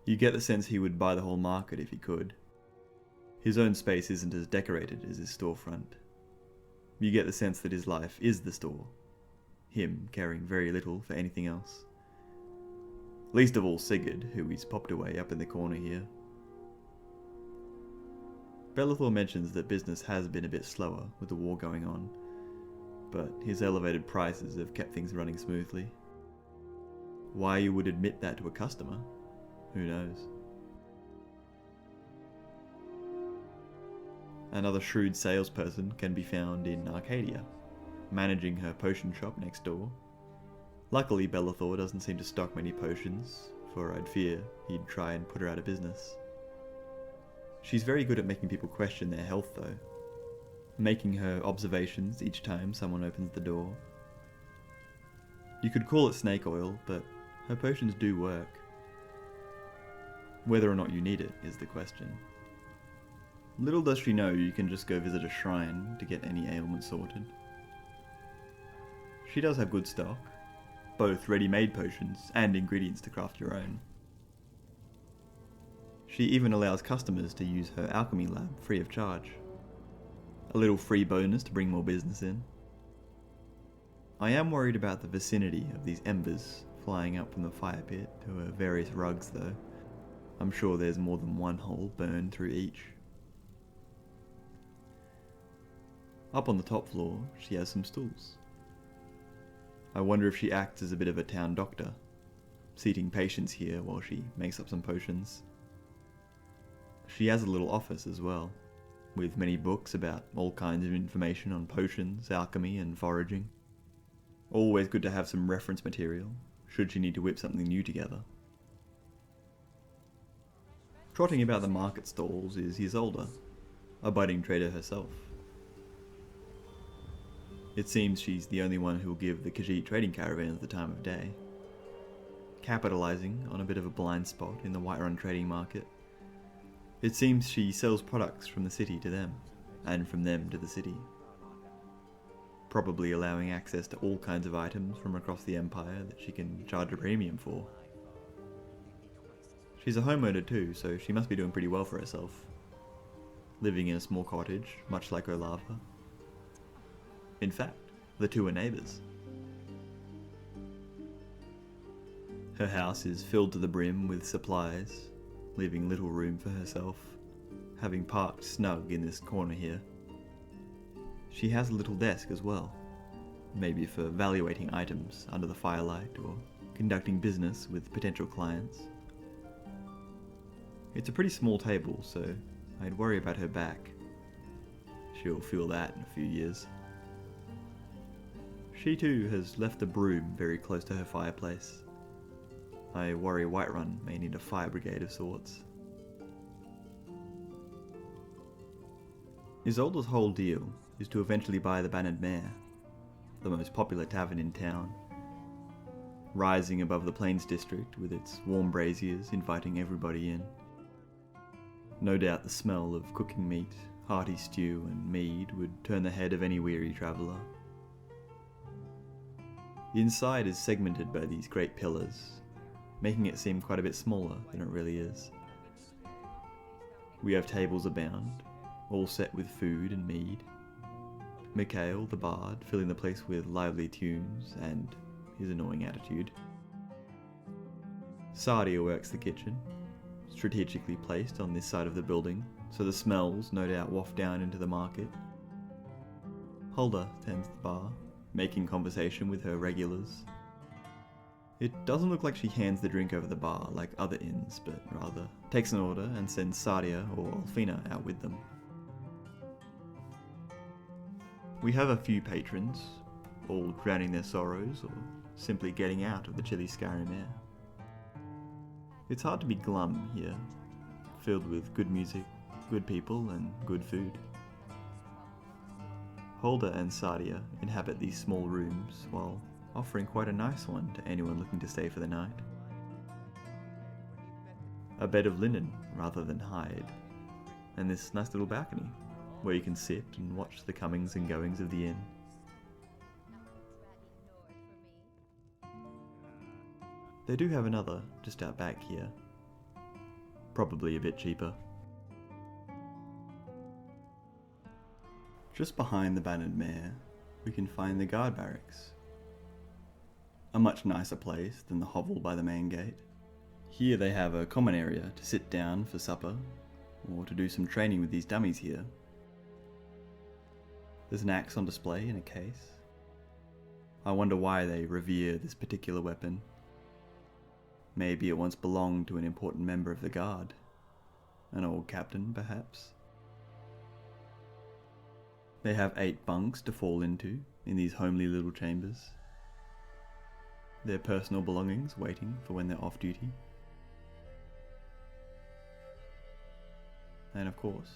Speaker 1: You get the sense he would buy the whole market if he could. His own space isn't as decorated as his storefront. You get the sense that his life is the store, him caring very little for anything else. Least of all Sigurd, who he's popped away up in the corner here. Belethor mentions that business has been a bit slower with the war going on, but his elevated prices have kept things running smoothly. Why you would admit that to a customer? Who knows? Another shrewd salesperson can be found in Arcadia, managing her potion shop next door. Luckily, Belethor doesn't seem to stock many potions, for I'd fear he'd try and put her out of business. She's very good at making people question their health though, making her observations each time someone opens the door. You could call it snake oil, but her potions do work. Whether or not you need it is the question. Little does she know you can just go visit a shrine to get any ailment sorted. She does have good stock, both ready-made potions and ingredients to craft your own. She even allows customers to use her alchemy lab free of charge. A little free bonus to bring more business in. I am worried about the vicinity of these embers flying up from the fire pit to her various rugs though. I'm sure there's more than one hole burned through each. Up on the top floor, she has some stools. I wonder if she acts as a bit of a town doctor, seating patients here while she makes up some potions. She has a little office as well, with many books about all kinds of information on potions, alchemy and foraging. Always good to have some reference material, should she need to whip something new together. Trotting about the market stalls is Isolde, a budding trader herself. It seems she's the only one who will give the Khajiit trading caravans the time of day, capitalising on a bit of a blind spot in the Whiterun trading market. It seems she sells products from the city to them, and from them to the city, probably allowing access to all kinds of items from across the Empire that she can charge a premium for. She's a homeowner too, so she must be doing pretty well for herself, living in a small cottage, much like Olava. In fact, the two are neighbours. Her house is filled to the brim with supplies, leaving little room for herself, having parked snug in this corner here. She has a little desk as well, maybe for evaluating items under the firelight or conducting business with potential clients. It's a pretty small table, so I'd worry about her back. She'll feel that in a few years. She too has left a broom very close to her fireplace. I worry Whiterun may need a fire brigade of sorts. Isolde's whole deal is to eventually buy the Bannered Mare, the most popular tavern in town, rising above the Plains district with its warm braziers inviting everybody in. No doubt the smell of cooking meat, hearty stew and mead would turn the head of any weary traveller, The inside is segmented by these great pillars, making it seem quite a bit smaller than it really is. We have tables abound, all set with food and mead. Mikhail, the bard, filling the place with lively tunes and his annoying attitude. Sardia works the kitchen, strategically placed on this side of the building, so the smells no doubt waft down into the market. Hulda tends the bar, making conversation with her regulars. It doesn't look like she hands the drink over the bar like other inns, but rather takes an order and sends Sardia or Alfina out with them. We have a few patrons, all drowning their sorrows or simply getting out of the chilly Skyrim air. It's hard to be glum here, filled with good music, good people and good food. Hulda and Sardia inhabit these small rooms while offering quite a nice one to anyone looking to stay for the night. A bed of linen rather than hide, and this nice little balcony where you can sit and watch the comings and goings of the inn. They do have another just out back here, probably a bit cheaper. Just behind the bannered mare, we can find the guard barracks. A much nicer place than the hovel by the main gate. Here they have a common area to sit down for supper, or to do some training with these dummies here. There's an axe on display in a case. I wonder why they revere this particular weapon. Maybe it once belonged to an important member of the guard. An old captain, perhaps. They have 8 bunks to fall into in these homely little chambers. Their personal belongings waiting for when they're off duty. And of course,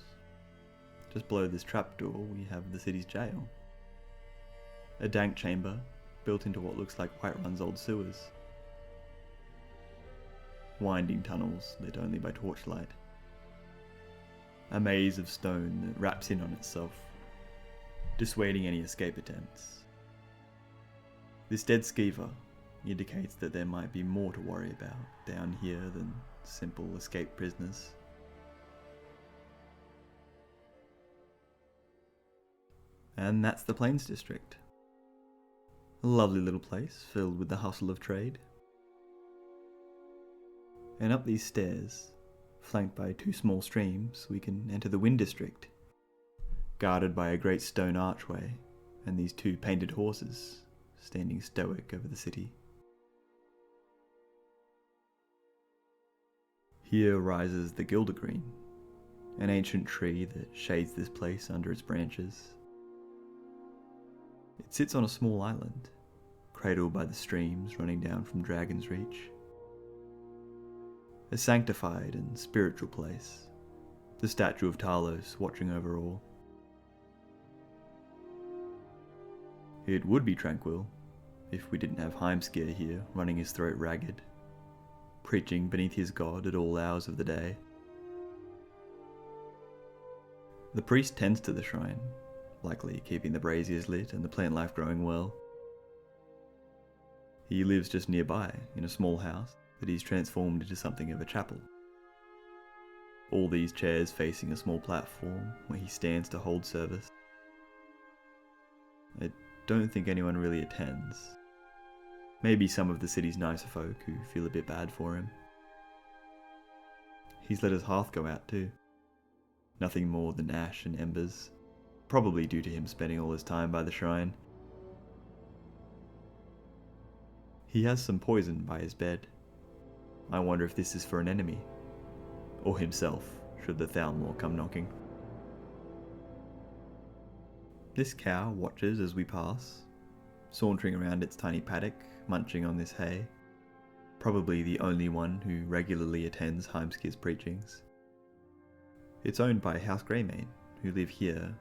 Speaker 1: just below this trapdoor we have the city's jail. A dank chamber built into what looks like Whiterun's old sewers. Winding tunnels lit only by torchlight. A maze of stone that wraps in on itself, dissuading any escape attempts. This dead skeever indicates that there might be more to worry about down here than simple escaped prisoners. And that's the Plains District. A lovely little place filled with the hustle of trade. And up these stairs, flanked by 2 small streams, we can enter the Wind District, guarded by a great stone archway and these 2 painted horses standing stoic over the city. Here rises the Gildergreen, an ancient tree that shades this place under its branches. It sits on a small island, cradled by the streams running down from Dragon's Reach. A sanctified and spiritual place, the statue of Talos watching over all. It would be tranquil if we didn't have Heimskir here running his throat ragged, preaching beneath his god at all hours of the day. The priest tends to the shrine, likely keeping the braziers lit and the plant life growing well. He lives just nearby in a small house that he's transformed into something of a chapel. All these chairs facing a small platform where he stands to hold service. I don't think anyone really attends. Maybe some of the city's nicer folk who feel a bit bad for him. He's let his hearth go out too. Nothing more than ash and embers, probably due to him spending all his time by the shrine. He has some poison by his bed. I wonder if this is for an enemy, or himself, should the Thalmor come knocking. This cow watches as we pass, sauntering around its tiny paddock, munching on this hay, probably the only one who regularly attends Heimskir's preachings. It's owned by House Greymoor, who live here,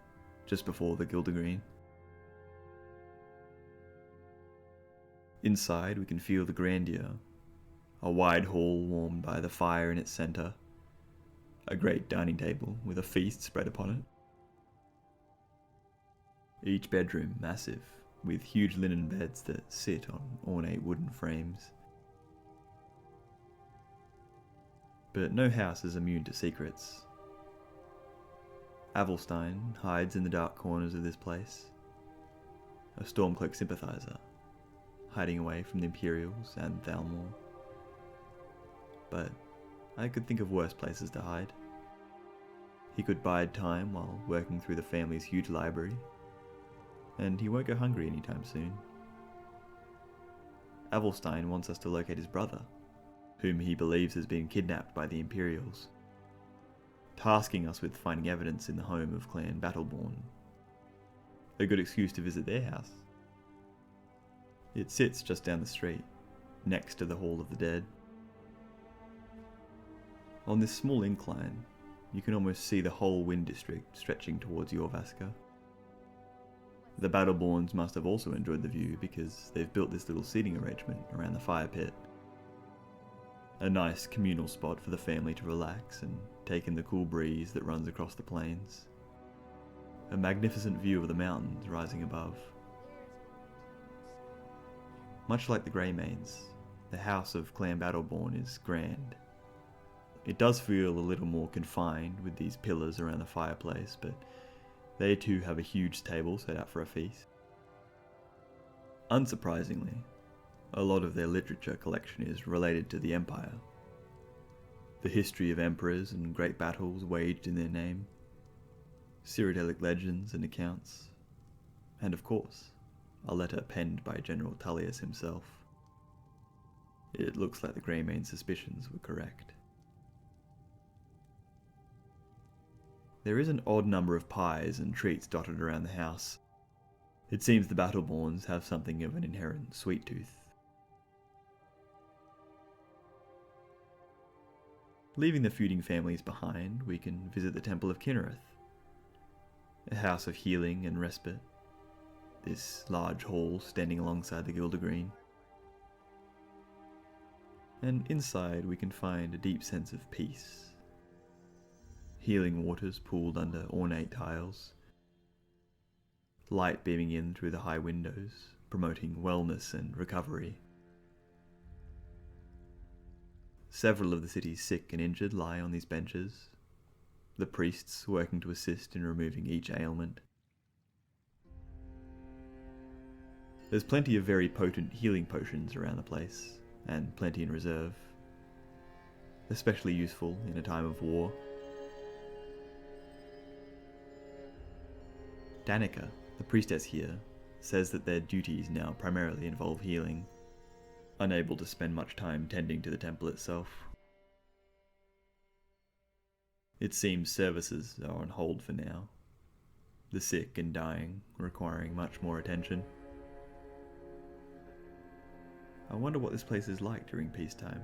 Speaker 1: just before the Gildergreen. Inside we can feel the grandeur, a wide hall warmed by the fire in its centre, a great dining table with a feast spread upon it. Each bedroom massive, with huge linen beds that sit on ornate wooden frames. But no house is immune to secrets. Avelstein hides in the dark corners of this place, a Stormcloak sympathiser, hiding away from the Imperials and Thalmor. But I could think of worse places to hide. He could bide time while working through the family's huge library, and he won't go hungry anytime soon. Avelstein wants us to locate his brother, whom he believes has been kidnapped by the Imperials, tasking us with finding evidence in the home of Clan Battleborn. A good excuse to visit their house. It sits just down the street, next to the Hall of the Dead. On this small incline, you can almost see the whole Wind District stretching towards Jorvaska. The Battleborns must have also enjoyed the view because they've built this little seating arrangement around the fire pit. A nice communal spot for the family to relax and take in the cool breeze that runs across the plains. A magnificent view of the mountains rising above. Much like the Greymanes, the house of Clan Battleborn is grand. It does feel a little more confined with these pillars around the fireplace, but they too have a huge table set out for a feast. Unsurprisingly, a lot of their literature collection is related to the Empire. The history of emperors and great battles waged in their name, Cyrodiilic legends and accounts, and of course, a letter penned by General Tullius himself. It looks like the Greymane's suspicions were correct. There is an odd number of pies and treats dotted around the house. It seems the Battleborns have something of an inherent sweet tooth. Leaving the feuding families behind, we can visit the Temple of Kinnereth, a house of healing and respite, this large hall standing alongside the Gilder Green. And inside we can find a deep sense of peace. Healing waters pooled under ornate tiles, light beaming in through the high windows, promoting wellness and recovery. Several of the city's sick and injured lie on these benches, the priests working to assist in removing each ailment. There's plenty of very potent healing potions around the place, and plenty in reserve, especially useful in a time of war. Danica, the priestess here, says that their duties now primarily involve healing, unable to spend much time tending to the temple itself. It seems services are on hold for now, the sick and dying requiring much more attention. I wonder what this place is like during peacetime.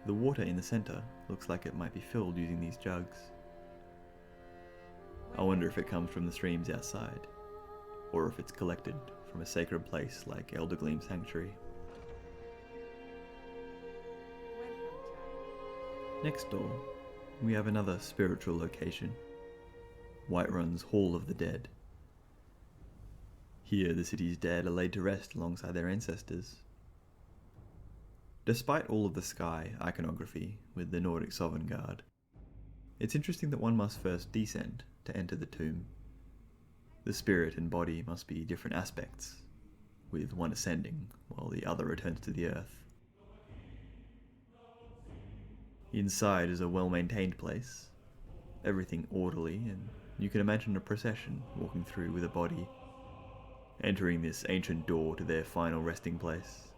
Speaker 1: The water in the centre looks like it might be filled using these jugs. I wonder if it comes from the streams outside, or if it's collected from a sacred place like Eldergleam Sanctuary. Next door, we have another spiritual location, Whiterun's Hall of the Dead. Here the city's dead are laid to rest alongside their ancestors. Despite all of the sky iconography with the Nordic Sovngarde, it's interesting that one must first descend to enter the tomb. The spirit and body must be different aspects, with one ascending while the other returns to the earth. Inside is a well-maintained place, everything orderly, and you can imagine a procession walking through with a body, entering this ancient door to their final resting place.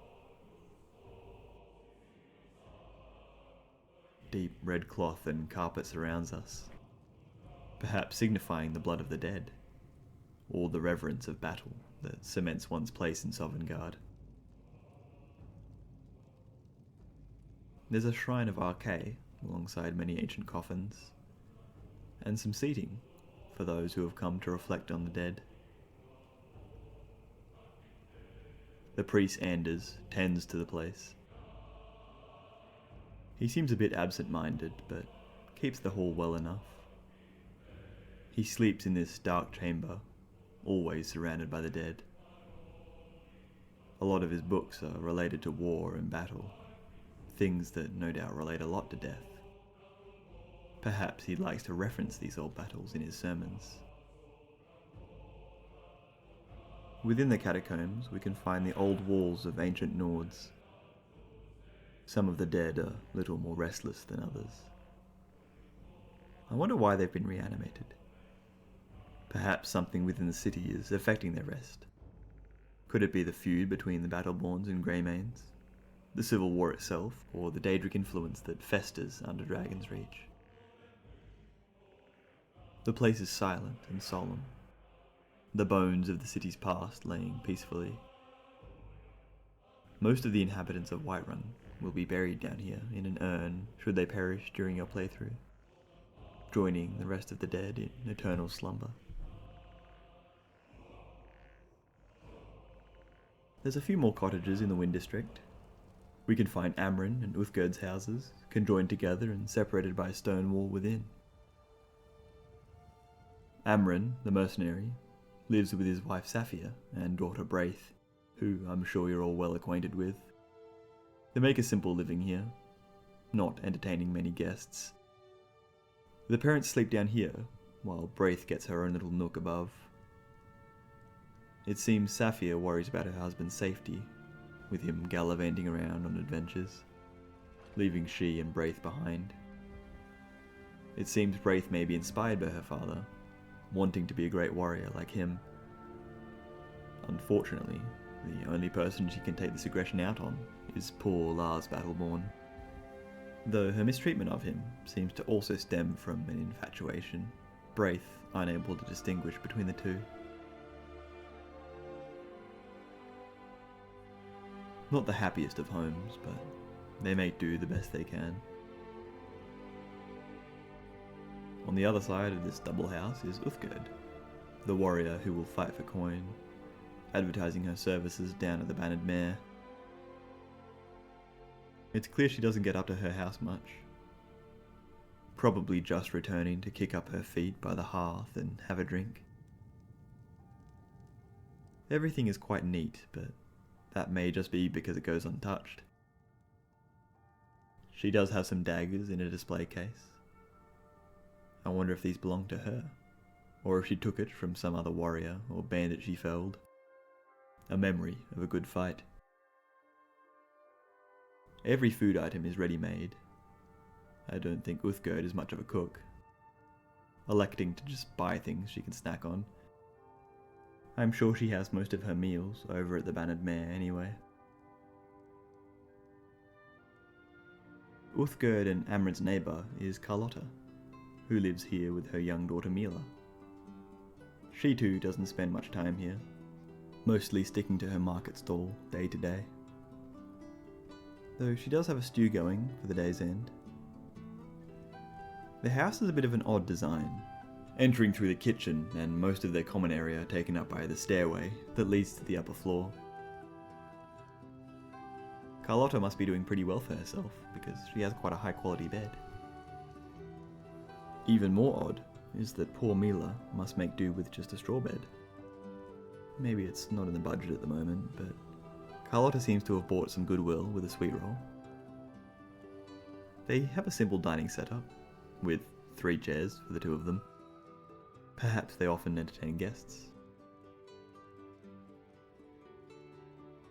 Speaker 1: Deep red cloth and carpet surrounds us, perhaps signifying the blood of the dead, or the reverence of battle that cements one's place in Sovngarde. There's a shrine of Arkay alongside many ancient coffins, and some seating for those who have come to reflect on the dead. The priest Anders tends to the place. He seems a bit absent-minded, but keeps the hall well enough. He sleeps in this dark chamber, always surrounded by the dead. A lot of his books are related to war and battle, things that no doubt relate a lot to death. Perhaps he likes to reference these old battles in his sermons. Within the catacombs, we can find the old walls of ancient Nords. Some of the dead are a little more restless than others. I wonder why they've been reanimated. Perhaps something within the city is affecting their rest. Could it be the feud between the Battleborns and Greymanes, the civil war itself, or the Daedric influence that festers under Dragon's Reach? The place is silent and solemn, the bones of the city's past laying peacefully. Most of the inhabitants of Whiterun will be buried down here in an urn should they perish during your playthrough, joining the rest of the dead in eternal slumber. There's a few more cottages in the Wind District. We can find Amren and Uthgerd's houses, conjoined together and separated by a stone wall within. Amren, the mercenary, lives with his wife Saphir and daughter Braith, who I'm sure you're all well acquainted with. They make a simple living here, not entertaining many guests. The parents sleep down here, while Braith gets her own little nook above. It seems Saphir worries about her husband's safety, with him gallivanting around on adventures, leaving she and Braith behind. It seems Braith may be inspired by her father, wanting to be a great warrior like him. Unfortunately, the only person she can take this aggression out on is poor Lars Battleborn, though her mistreatment of him seems to also stem from an infatuation, Braith unable to distinguish between the two. Not the happiest of homes, but they make do the best they can. On the other side of this double house is Uthgerd, the warrior who will fight for coin, advertising her services down at the Bannered Mare. It's clear she doesn't get up to her house much, probably just returning to kick up her feet by the hearth and have a drink. Everything is quite neat, but that may just be because it goes untouched. She does have some daggers in a display case. I wonder if these belong to her, or if she took it from some other warrior or bandit she felled. A memory of a good fight. Every food item is ready-made. I don't think Uthgerd is much of a cook, electing to just buy things she can snack on. I'm sure she has most of her meals over at the Bannered Mare anyway. Uthgerd and Amren's neighbour is Carlotta, who lives here with her young daughter Mila. She too doesn't spend much time here, mostly sticking to her market stall day to day. Though she does have a stew going for the day's end. The house is a bit of an odd design, entering through the kitchen and most of their common area taken up by the stairway that leads to the upper floor. Carlotta must be doing pretty well for herself because she has quite a high quality bed. Even more odd is that poor Mila must make do with just a straw bed. Maybe it's not in the budget at the moment, but Carlotta seems to have bought some goodwill with a sweet roll. They have a simple dining setup, with 3 chairs for the 2 of them. Perhaps they often entertain guests.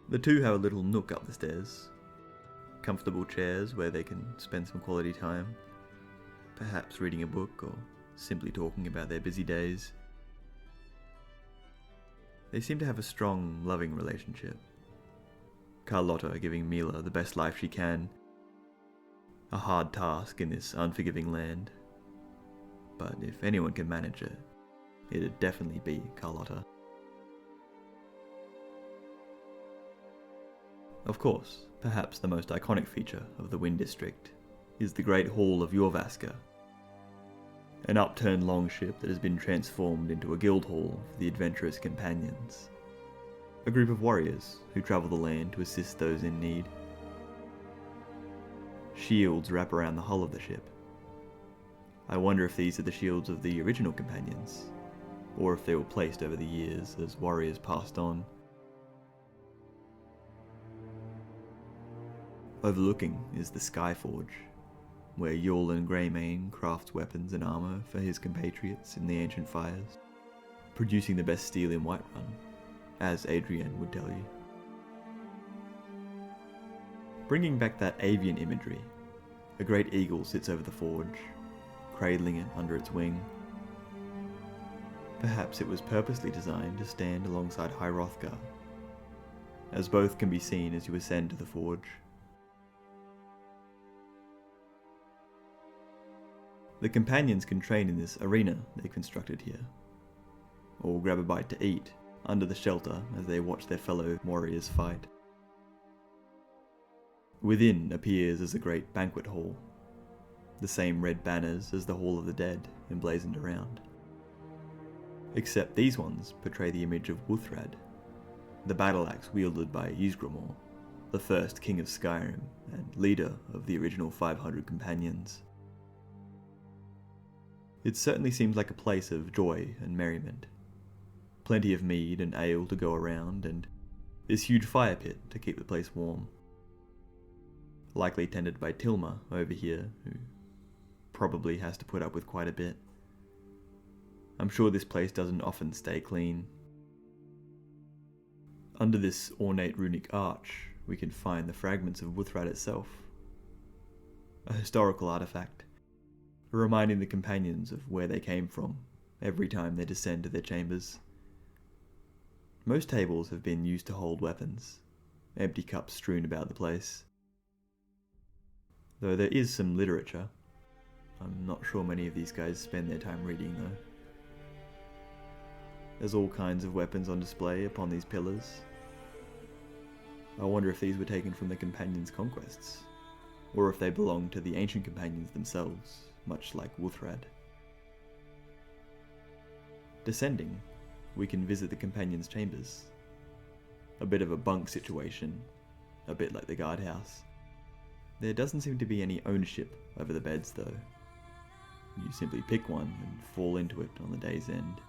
Speaker 1: The 2 have a little nook up the stairs, comfortable chairs where they can spend some quality time, perhaps reading a book or simply talking about their busy days. They seem to have a strong, loving relationship. Carlotta giving Mila the best life she can, a hard task in this unforgiving land, but if anyone can manage it, it'd definitely be Carlotta. Of course, perhaps the most iconic feature of the Wind District is the Great Hall of Jorvaskr, an upturned longship that has been transformed into a guild hall for the adventurous companions, a group of warriors who travel the land to assist those in need. Shields wrap around the hull of the ship. I wonder if these are the shields of the original companions, or if they were placed over the years as warriors passed on. Overlooking is the Skyforge, where Yulin Greymane crafts weapons and armour for his compatriots in the ancient fires, producing the best steel in Whiterun, as Adrienne would tell you. Bringing back that avian imagery, a great eagle sits over the forge, cradling it under its wing. Perhaps it was purposely designed to stand alongside High Hrothgar, as both can be seen as you ascend to the forge. The companions can train in this arena they've constructed here, or grab a bite to eat under the shelter as they watch their fellow warriors fight. Within appears as a great banquet hall, the same red banners as the Hall of the Dead emblazoned around. Except these ones portray the image of Wuthrad, the battle axe wielded by Greymoor, the first king of Skyrim and leader of the original 500 companions. It certainly seems like a place of joy and merriment. Plenty of mead and ale to go around, and this huge fire pit to keep the place warm. Likely tended by Tilma over here, who probably has to put up with quite a bit. I'm sure this place doesn't often stay clean. Under this ornate runic arch, we can find the fragments of Wuthrad itself. A historical artifact, reminding the companions of where they came from every time they descend to their chambers. Most tables have been used to hold weapons, empty cups strewn about the place. Though there is some literature. I'm not sure many of these guys spend their time reading though. There's all kinds of weapons on display upon these pillars. I wonder if these were taken from the companions' conquests, or if they belonged to the ancient companions themselves, much like Wuthrad. Descending, we can visit the companions' chambers. A bit of a bunk situation, a bit like the guardhouse. There doesn't seem to be any ownership over the beds though. You simply pick one and fall into it on the day's end.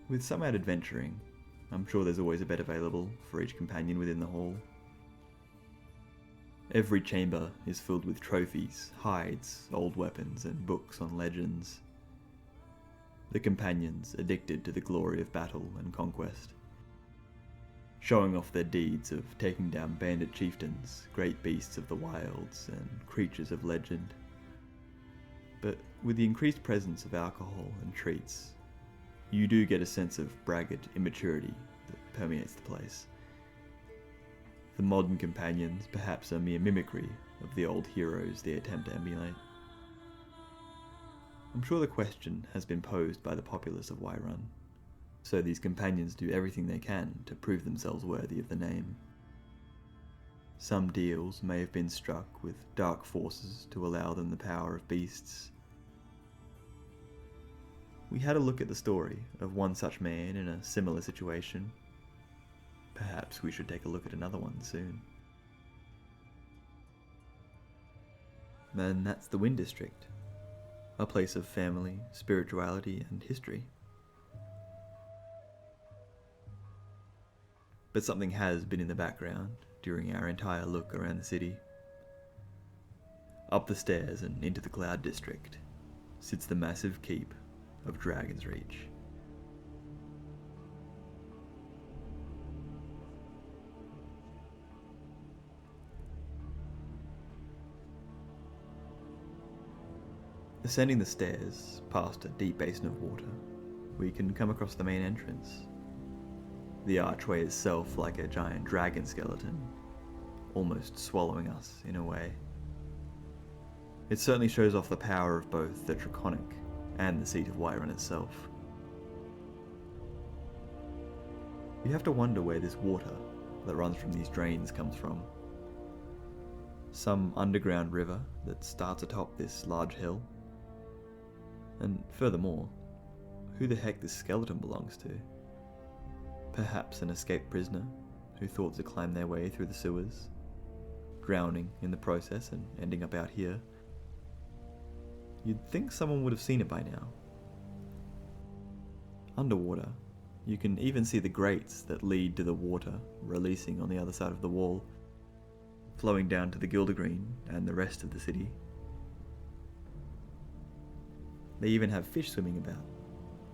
Speaker 1: With some out adventuring, I'm sure there's always a bed available for each companion within the hall. Every chamber is filled with trophies, hides, old weapons, and books on legends. The companions addicted to the glory of battle and conquest, showing off their deeds of taking down bandit chieftains, great beasts of the wilds, and creatures of legend. But with the increased presence of alcohol and treats, you do get a sense of braggart immaturity that permeates the place. The modern companions perhaps a mere mimicry of the old heroes they attempt to emulate. I'm sure the question has been posed by the populace of Whiterun, so these companions do everything they can to prove themselves worthy of the name. Some deals may have been struck with dark forces to allow them the power of beasts. We had a look at the story of one such man in a similar situation. Perhaps we should take a look at another one soon. And that's the Wind District, a place of family, spirituality, and history. But something has been in the background during our entire look around the city. Up the stairs and into the Cloud District sits the massive keep of Dragon's Reach. Ascending the stairs, past a deep basin of water, we can come across the main entrance. The archway itself like a giant dragon skeleton, almost swallowing us in a way. It certainly shows off the power of both the Draconic and the seat of Whiterun itself. You have to wonder where this water that runs from these drains comes from. Some underground river that starts atop this large hill? And furthermore, who the heck this skeleton belongs to? Perhaps an escaped prisoner who thought to climb their way through the sewers, drowning in the process and ending up out here. You'd think someone would have seen it by now. Underwater, you can even see the grates that lead to the water releasing on the other side of the wall, flowing down to the Gildergreen and the rest of the city. They even have fish swimming about,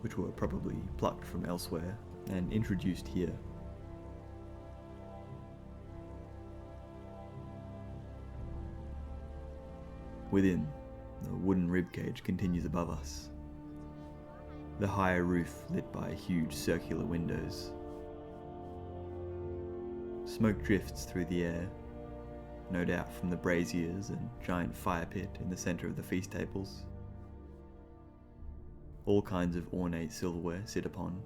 Speaker 1: which were probably plucked from elsewhere and introduced here. Within, the wooden ribcage continues above us, the higher roof lit by huge circular windows. Smoke drifts through the air, no doubt from the braziers and giant fire pit in the centre of the feast tables. All kinds of ornate silverware sit upon,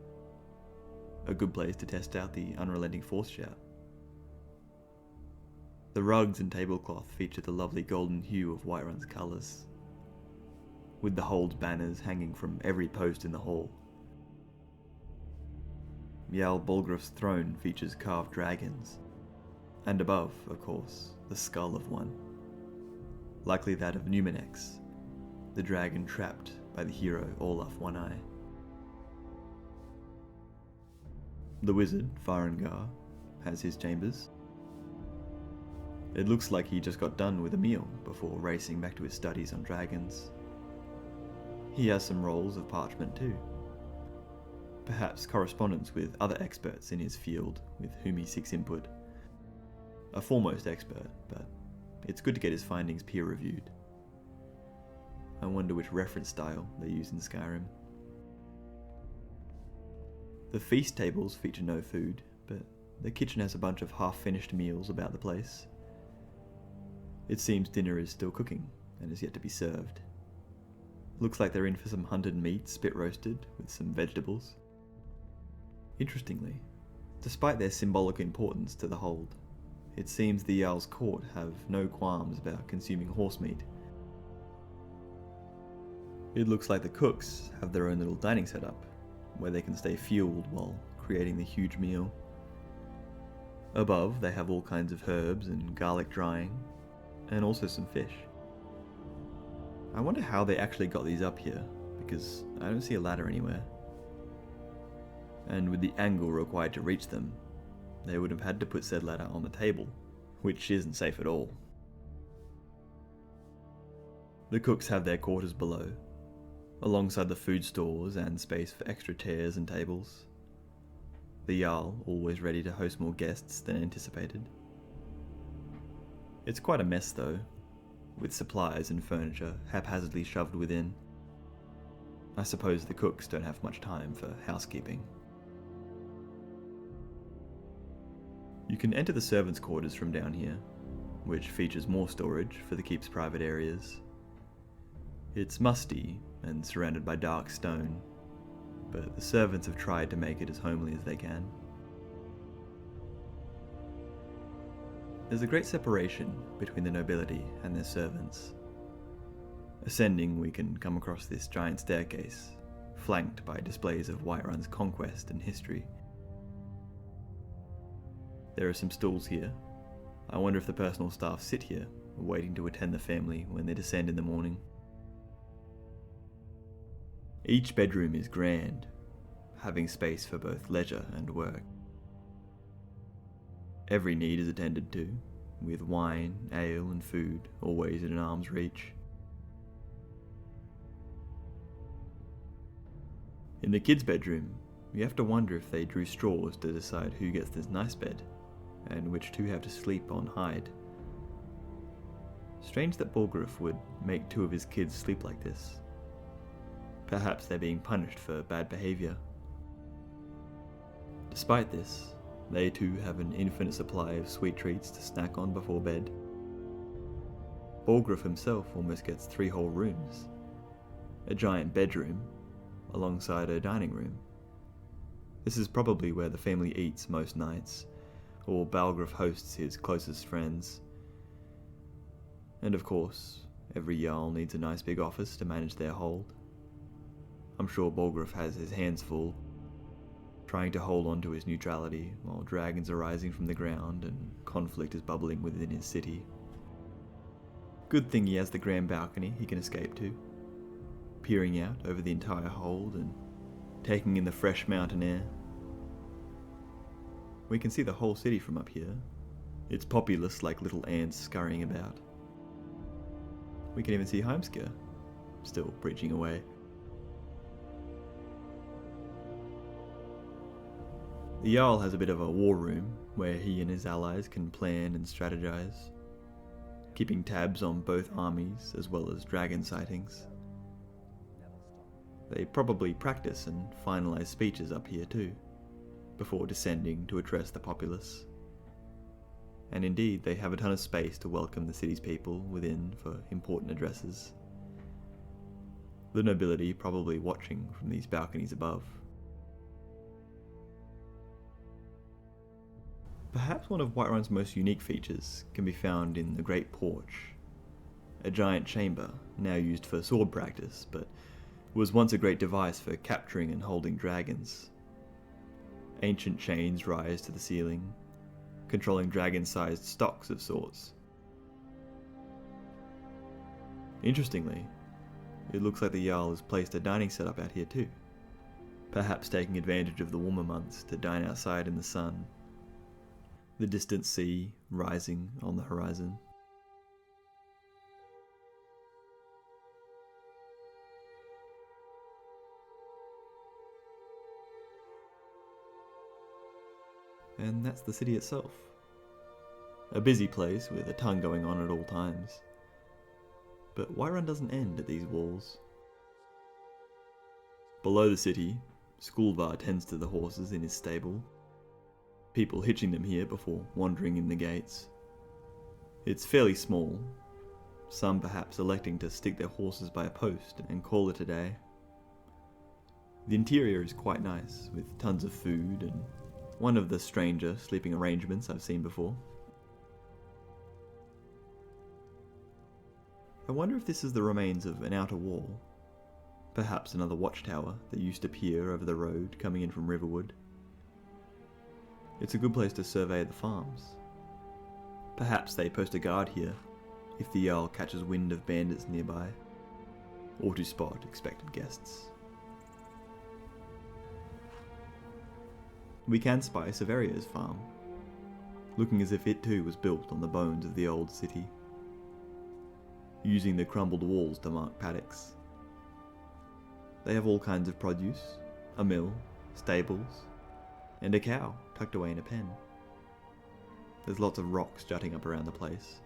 Speaker 1: a good place to test out the unrelenting force shout. The rugs and tablecloth feature the lovely golden hue of Whiterun's colours, with the Hold's banners hanging from every post in the hall. Jarl Bolgraf's throne features carved dragons, and above, of course, the skull of one, likely that of Numenex, the dragon trapped by the hero Olaf One-Eye. The wizard, Farengar, has his chambers. It looks like he just got done with a meal before racing back to his studies on dragons. He has some rolls of parchment too. Perhaps correspondence with other experts in his field with whom he seeks input. A foremost expert, but it's good to get his findings peer-reviewed. I wonder which reference style they use in Skyrim. The feast tables feature no food, but the kitchen has a bunch of half-finished meals about the place. It seems dinner is still cooking and is yet to be served. Looks like they're in for some hunted meat, spit roasted, with some vegetables. Interestingly, despite their symbolic importance to the Hold, it seems the Jarl's court have no qualms about consuming horse meat. It looks like the cooks have their own little dining setup, where they can stay fueled while creating the huge meal. Above, they have all kinds of herbs and garlic drying, and also some fish. I wonder how they actually got these up here, because I don't see a ladder anywhere. And with the angle required to reach them, they would have had to put said ladder on the table, which isn't safe at all. The cooks have their quarters below, alongside the food stores and space for extra chairs and tables. The Jarl always ready to host more guests than anticipated. It's quite a mess though, with supplies and furniture haphazardly shoved within. I suppose the cooks don't have much time for housekeeping. You can enter the servants' quarters from down here, which features more storage for the keep's private areas. It's musty and surrounded by dark stone, but the servants have tried to make it as homely as they can. There's a great separation between the nobility and their servants. Ascending, we can come across this giant staircase, flanked by displays of Whiterun's conquest and history. There are some stools here. I wonder if the personal staff sit here, waiting to attend the family when they descend in the morning. Each bedroom is grand, having space for both leisure and work. Every need is attended to, with wine, ale and food always in an arm's reach. In the kids' bedroom, you have to wonder if they drew straws to decide who gets this nice bed, and which two have to sleep on hide. Strange that Bolgraf would make two of his kids sleep like this. Perhaps they're being punished for bad behaviour. Despite this, they too have an infinite supply of sweet treats to snack on before bed. Bolgraf himself almost gets 3 whole rooms. A giant bedroom, alongside a dining room. This is probably where the family eats most nights, or Balgraf hosts his closest friends. And of course, every Jarl needs a nice big office to manage their hold. I'm sure Bolgraf has his hands full, trying to hold on to his neutrality while dragons are rising from the ground and conflict is bubbling within his city. Good thing he has the grand balcony he can escape to, peering out over the entire hold and taking in the fresh mountain air. We can see the whole city from up here, its populace like little ants scurrying about. We can even see Heimskir, still preaching away. The Jarl has a bit of a war room where he and his allies can plan and strategize, keeping tabs on both armies as well as dragon sightings. They probably practice and finalize speeches up here too, before descending to address the populace. And indeed, they have a ton of space to welcome the city's people within for important addresses. The nobility probably watching from these balconies above. Perhaps one of Whiterun's most unique features can be found in the Great Porch, a giant chamber now used for sword practice, but was once a great device for capturing and holding dragons. Ancient chains rise to the ceiling, controlling dragon-sized stocks of sorts. Interestingly, it looks like the Jarl has placed a dining setup out here too, perhaps taking advantage of the warmer months to dine outside in the sun. The distant sea rising on the horizon. And that's the city itself. A busy place with a ton going on at all times. But Whiterun doesn't end at these walls. Below the city, Skulvar tends to the horses in his stable, people hitching them here before wandering in the gates. It's fairly small, some perhaps electing to stick their horses by a post and call it a day. The interior is quite nice, with tons of food and one of the stranger sleeping arrangements I've seen before. I wonder if this is the remains of an outer wall, perhaps another watchtower that used to peer over the road coming in from Riverwood. It's a good place to survey the farms. Perhaps they post a guard here if the Jarl catches wind of bandits nearby, or to spot expected guests. We can spy Severio's farm, looking as if it too was built on the bones of the old city, using the crumbled walls to mark paddocks. They have all kinds of produce, a mill, stables, and a cow tucked away in a pen. There's lots of rocks jutting up around the place.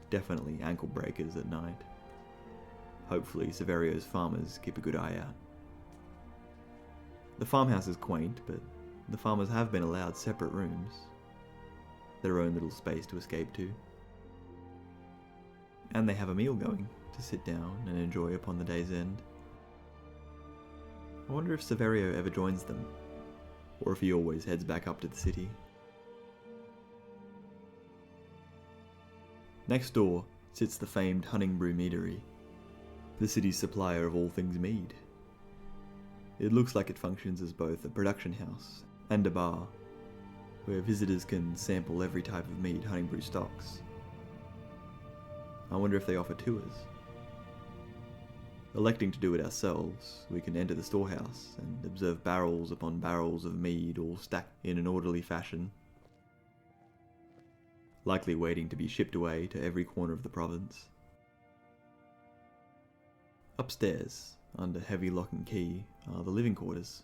Speaker 1: Definitely ankle breakers at night. Hopefully Severio's farmers keep a good eye out. The farmhouse is quaint, but the farmers have been allowed separate rooms, their own little space to escape to. And they have a meal going to sit down and enjoy upon the day's end. I wonder if Severio ever joins them, or if he always heads back up to the city. Next door sits the famed Honningbrew Meadery, the city's supplier of all things mead. It looks like it functions as both a production house and a bar, where visitors can sample every type of mead Honningbrew stocks. I wonder if they offer tours. Electing to do it ourselves, we can enter the storehouse and observe barrels upon barrels of mead all stacked in an orderly fashion, likely waiting to be shipped away to every corner of the province. Upstairs, under heavy lock and key, are the living quarters.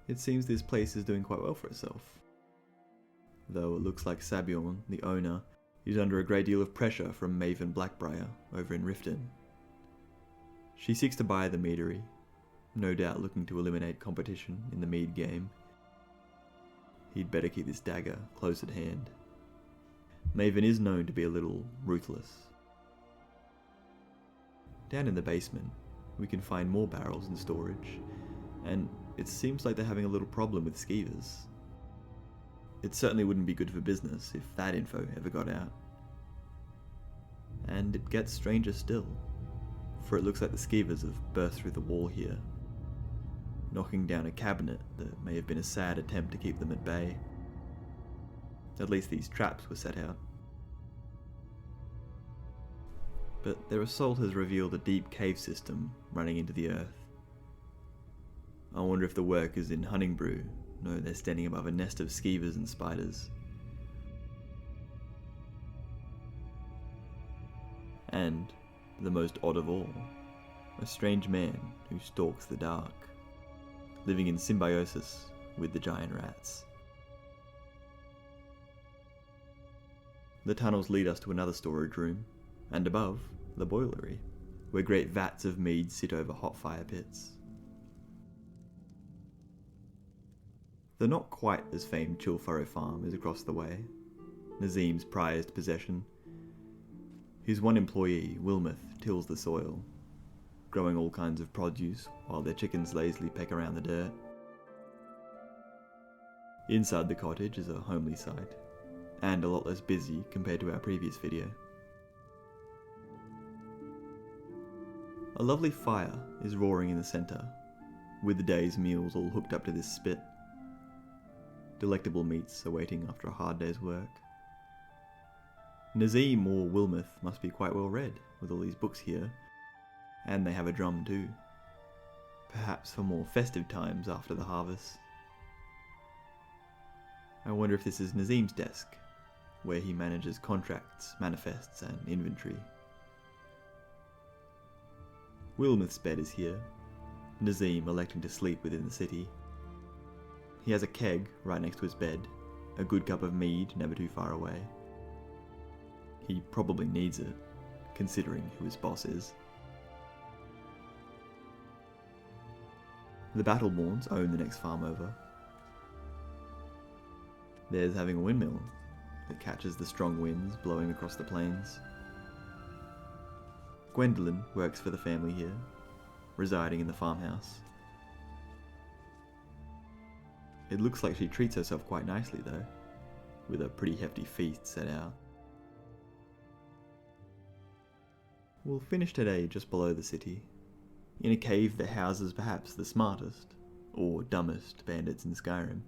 Speaker 1: It seems this place is doing quite well for itself, though it looks like Sabiorn, the owner, is under a great deal of pressure from Maven Blackbriar over in Riften. She seeks to buy the meadery, no doubt looking to eliminate competition in the mead game. He'd better keep this dagger close at hand. Maven is known to be a little ruthless. Down in the basement, we can find more barrels in storage, and it seems like they're having a little problem with skeevers. It certainly wouldn't be good for business if that info ever got out. And it gets stranger still, for it looks like the skeevers have burst through the wall here, knocking down a cabinet that may have been a sad attempt to keep them at bay. At least these traps were set out. But their assault has revealed a deep cave system running into the earth. I wonder if the workers in Huntingbrew know they're standing above a nest of skeevers and spiders. And, the most odd of all, a strange man who stalks the dark, living in symbiosis with the giant rats. The tunnels lead us to another storage room, and above, the boilery, where great vats of mead sit over hot fire pits. The not quite as famed Chillfurrow farm is across the way, Nazeem's prized possession. His one employee, Wilmoth, tills the soil, growing all kinds of produce while their chickens lazily peck around the dirt. Inside the cottage is a homely sight, and a lot less busy compared to our previous video. A lovely fire is roaring in the centre, with the day's meals all hooked up to this spit. Delectable meats awaiting after a hard day's work. Nazeem or Wilmoth must be quite well read, with all these books here, and they have a drum too. Perhaps for more festive times after the harvest. I wonder if this is Nazeem's desk, where he manages contracts, manifests, and inventory. Wilmoth's bed is here, Nazeem electing to sleep within the city. He has a keg right next to his bed, a good cup of mead never too far away. He probably needs it, considering who his boss is. The Battleborns own the next farm over. There's having a windmill that catches the strong winds blowing across the plains. Gwendolyn works for the family here, residing in the farmhouse. It looks like she treats herself quite nicely though, with a pretty hefty feast set out. We'll finish today just below the city, in a cave that houses perhaps the smartest, or dumbest bandits in Skyrim.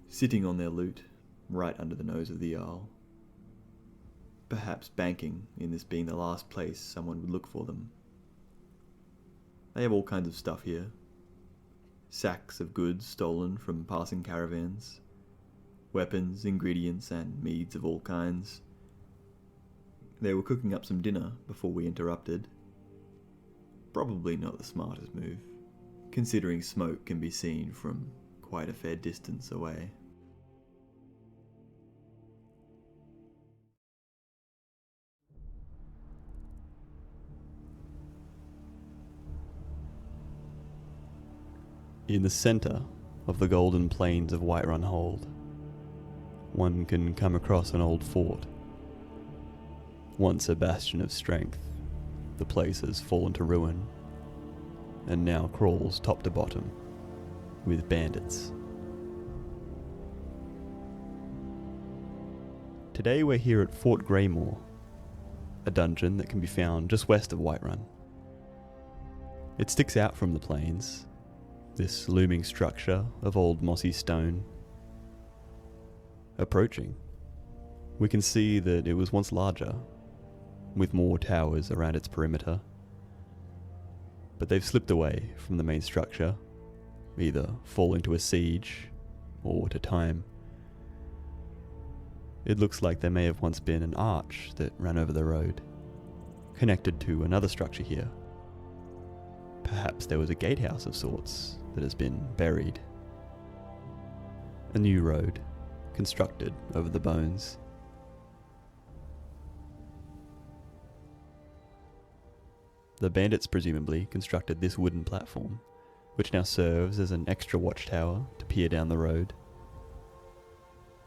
Speaker 1: Sitting on their loot, right under the nose of the Jarl. Perhaps banking in this being the last place someone would look for them. They have all kinds of stuff here. Sacks of goods stolen from passing caravans, weapons, ingredients, and meads of all kinds. They were cooking up some dinner before we interrupted. Probably not the smartest move, considering smoke can be seen from quite a fair distance away.
Speaker 3: In the centre of the golden plains of Whiterun Hold, one can come across an old fort. Once a bastion of strength, the place has fallen to ruin, and now crawls top to bottom with bandits. Today we're here at Fort Greymoor, a dungeon that can be found just west of Whiterun. It sticks out from the plains, this looming structure of old mossy stone. Approaching, we can see that it was once larger, with more towers around its perimeter. But they've slipped away from the main structure, either falling to a siege or to time. It looks like there may have once been an arch that ran over the road, connected to another structure here. Perhaps there was a gatehouse of sorts that has been buried. A new road, constructed over the bones. The bandits presumably constructed this wooden platform, which now serves as an extra watchtower to peer down the road,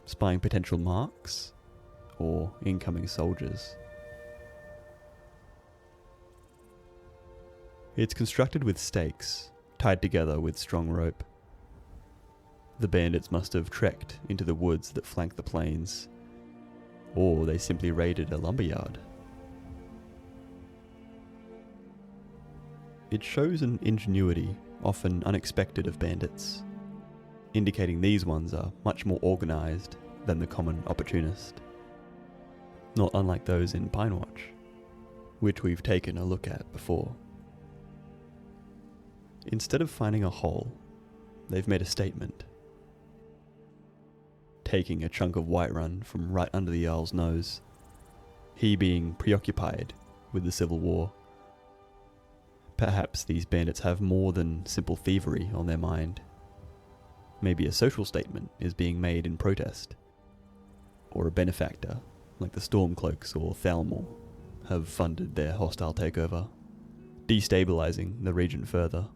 Speaker 3: spying potential marks or incoming soldiers. It's constructed with stakes, tied together with strong rope. The bandits must have trekked into the woods that flank the plains, or they simply raided a lumberyard. It shows an ingenuity often unexpected of bandits, indicating these ones are much more organised than the common opportunist, not unlike those in Pinewatch, which we've taken a look at before. Instead of finding a hole, they've made a statement. Taking a chunk of Whiterun from right under the Jarl's nose, he being preoccupied with the Civil War. Perhaps these bandits have more than simple thievery on their mind. Maybe a social statement is being made in protest. Or a benefactor, like the Stormcloaks or Thalmor, have funded their hostile takeover, destabilizing the region further.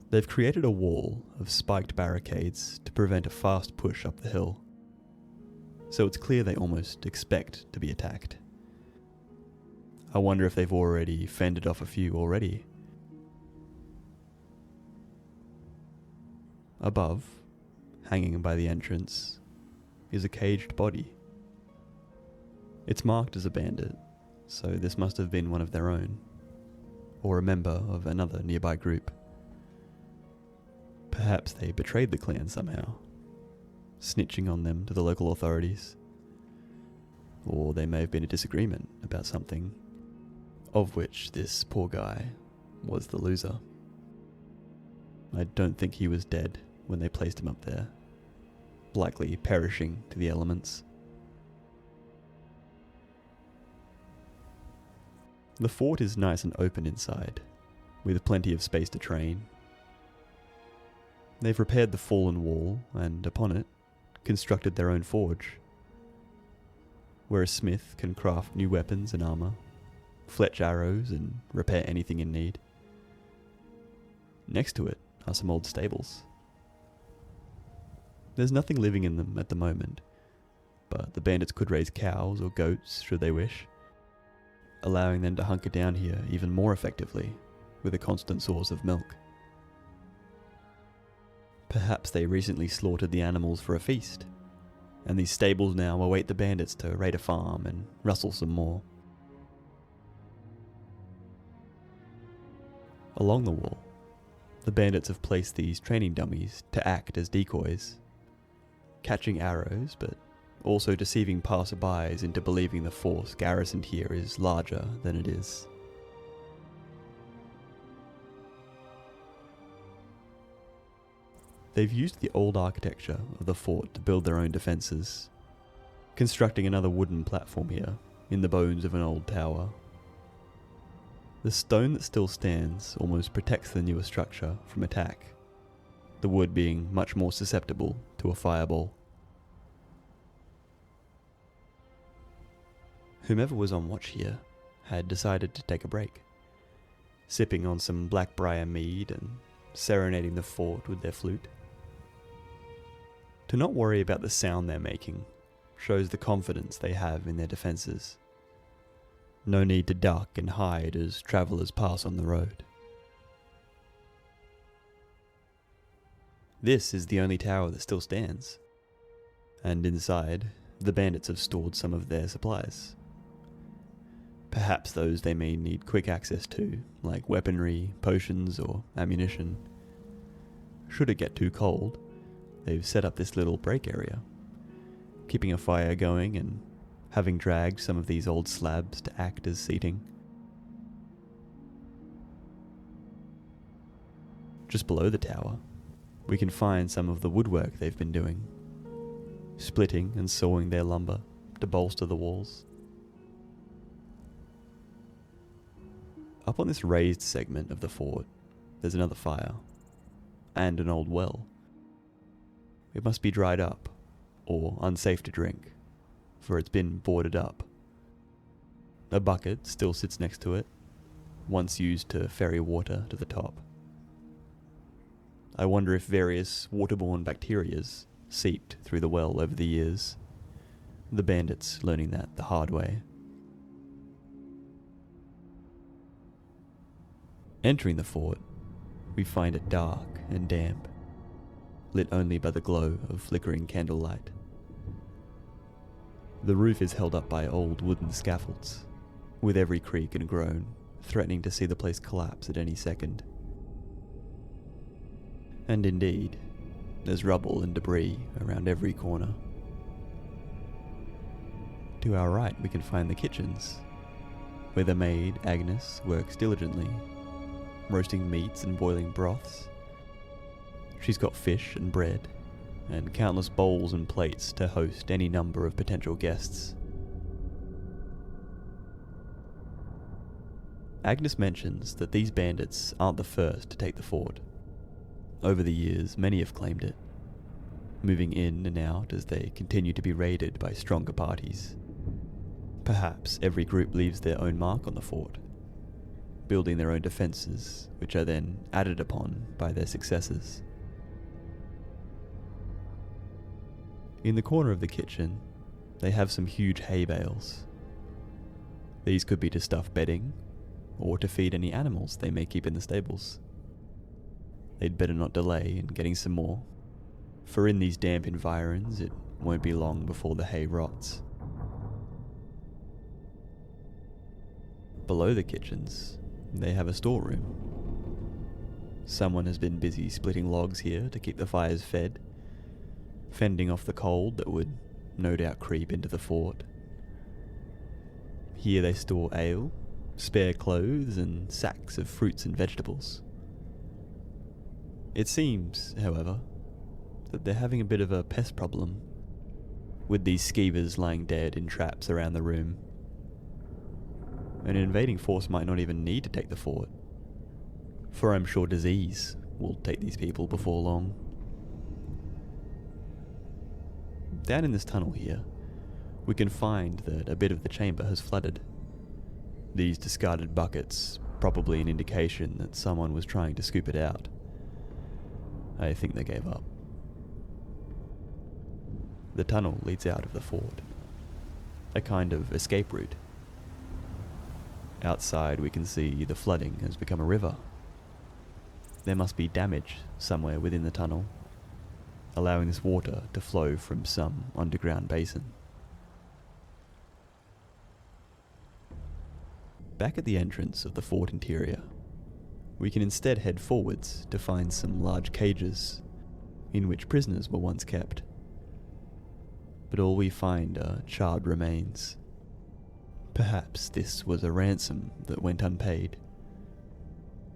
Speaker 3: They've created a wall of spiked barricades to prevent a fast push up the hill, so it's clear they almost expect to be attacked. I wonder if they've already fended off a few already. Above, hanging by the entrance, is a caged body. It's marked as a bandit, so this must have been one of their own, or a member of another nearby group. Perhaps they betrayed the clan somehow, snitching on them to the local authorities. Or they may have been a disagreement about something, of which this poor guy was the loser. I don't think he was dead when they placed him up there, likely perishing to the elements. The fort is nice and open inside, with plenty of space to train. They've repaired the fallen wall, and upon it, constructed their own forge, where a smith can craft new weapons and armor, fletch arrows, and repair anything in need. Next to it are some old stables. There's nothing living in them at the moment, but the bandits could raise cows or goats should they wish, allowing them to hunker down here even more effectively with a constant source of milk. Perhaps they recently slaughtered the animals for a feast, and these stables now await the bandits to raid a farm and rustle some more. Along the wall, the bandits have placed these training dummies to act as decoys, catching arrows but also deceiving passerbys into believing the force garrisoned here is larger than it is. They've used the old architecture of the fort to build their own defences, constructing another wooden platform here, in the bones of an old tower. The stone that still stands almost protects the newer structure from attack, the wood being much more susceptible to a fireball. Whomever was on watch here had decided to take a break, sipping on some blackbriar mead and serenading the fort with their flute. To not worry about the sound they're making shows the confidence they have in their defences. No need to duck and hide as travellers pass on the road. This is the only tower that still stands, and inside, the bandits have stored some of their supplies. Perhaps those they may need quick access to, like weaponry, potions, or ammunition. Should it get too cold, they've set up this little break area, keeping a fire going and having dragged some of these old slabs to act as seating. Just below the tower, we can find some of the woodwork they've been doing, splitting and sawing their lumber to bolster the walls. Up on this raised segment of the fort, there's another fire, and an old well. It must be dried up, or unsafe to drink, for it's been boarded up. A bucket still sits next to it, once used to ferry water to the top. I wonder if various waterborne bacterias seeped through the well over the years, the bandits learning that the hard way. Entering the fort, we find it dark and damp, lit only by the glow of flickering candlelight. The roof is held up by old wooden scaffolds, with every creak and groan threatening to see the place collapse at any second. And indeed, there's rubble and debris around every corner. To our right we can find the kitchens, where the maid, Agnes, works diligently, roasting meats and boiling broths. She's got fish and bread, and countless bowls and plates to host any number of potential guests. Agnes mentions that these bandits aren't the first to take the fort. Over the years, many have claimed it, moving in and out as they continue to be raided by stronger parties. Perhaps every group leaves their own mark on the fort, building their own defences, which are then added upon by their successors. In the corner of the kitchen, they have some huge hay bales. These could be to stuff bedding, or to feed any animals they may keep in the stables. They'd better not delay in getting some more, for in these damp environs it won't be long before the hay rots. Below the kitchens, they have a storeroom. Someone has been busy splitting logs here to keep the fires fed, fending off the cold that would no doubt creep into the fort. Here they store ale, spare clothes, and sacks of fruits and vegetables. It seems, however, that they're having a bit of a pest problem, with these skeevers lying dead in traps around the room. An invading force might not even need to take the fort, for I'm sure disease will take these people before long. Down in this tunnel here, we can find that a bit of the chamber has flooded. These discarded buckets, probably an indication that someone was trying to scoop it out. I think they gave up. The tunnel leads out of the fort, a kind of escape route. Outside we can see the flooding has become a river. There must be damage somewhere within the tunnel, allowing this water to flow from some underground basin. Back at the entrance of the fort interior, we can instead head forwards to find some large cages in which prisoners were once kept. But all we find are charred remains. Perhaps this was a ransom that went unpaid,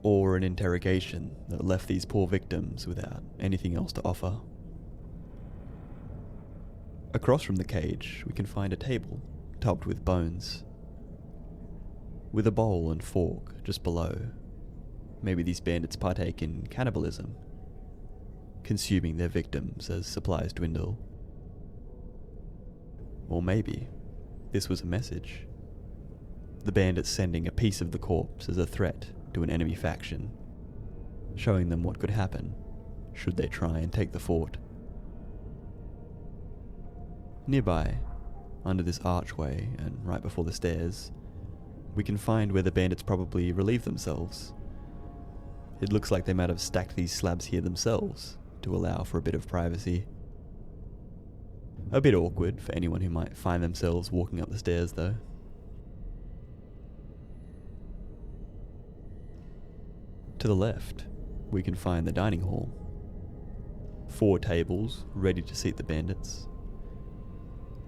Speaker 3: or an interrogation that left these poor victims without anything else to offer. Across from the cage, we can find a table topped with bones, with a bowl and fork just below. Maybe these bandits partake in cannibalism, consuming their victims as supplies dwindle. Or maybe this was a message. The bandits sending a piece of the corpse as a threat to an enemy faction, showing them what could happen should they try and take the fort. Nearby, under this archway and right before the stairs, we can find where the bandits probably relieved themselves. It looks like they might have stacked these slabs here themselves to allow for a bit of privacy. A bit awkward for anyone who might find themselves walking up the stairs though. To the left, we can find the dining hall. 4 tables ready to seat the bandits.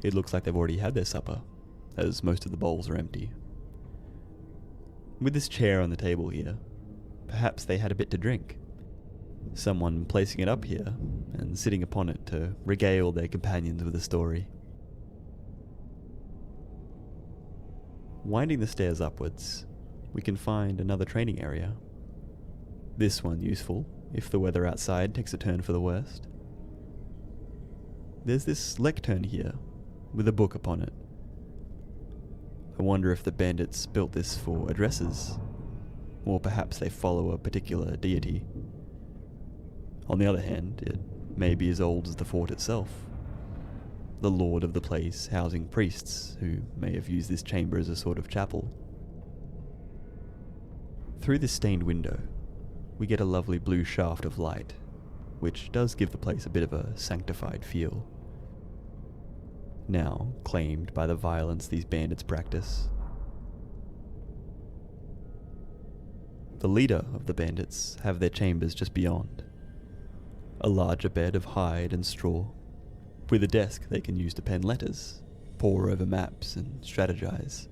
Speaker 3: It looks like they've already had their supper, as most of the bowls are empty. With this chair on the table here, perhaps they had a bit to drink. Someone placing it up here and sitting upon it to regale their companions with a story. Winding the stairs upwards, we can find another training area. This one useful if the weather outside takes a turn for the worst. There's this lectern here with a book upon it. I wonder if the bandits built this for addresses, or perhaps they follow a particular deity. On the other hand, it may be as old as the fort itself, the lord of the place housing priests who may have used this chamber as a sort of chapel. Through this stained window, we get a lovely blue shaft of light, which does give the place a bit of a sanctified feel. Now claimed by the violence these bandits practice. The leader of the bandits have their chambers just beyond. A larger bed of hide and straw, with a desk they can use to pen letters, pore over maps and strategize.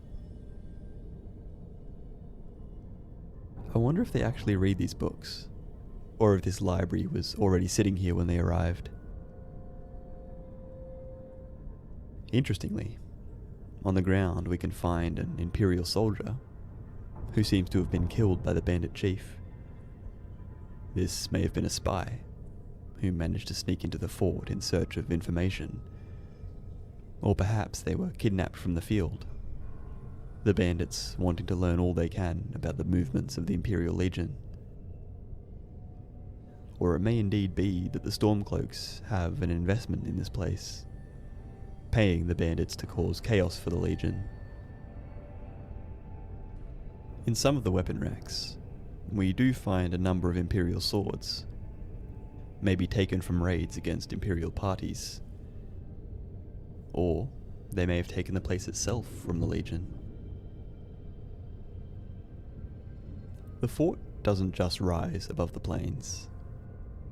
Speaker 3: I wonder if they actually read these books, or if this library was already sitting here when they arrived. Interestingly, on the ground we can find an Imperial soldier who seems to have been killed by the bandit chief. This may have been a spy who managed to sneak into the fort in search of information, or perhaps they were kidnapped from the field, the bandits wanting to learn all they can about the movements of the Imperial Legion. Or it may indeed be that the Stormcloaks have an investment in this place, paying the bandits to cause chaos for the Legion. In some of the weapon racks, we do find a number of Imperial swords, maybe taken from raids against Imperial parties, or they may have taken the place itself from the Legion. The fort doesn't just rise above the plains.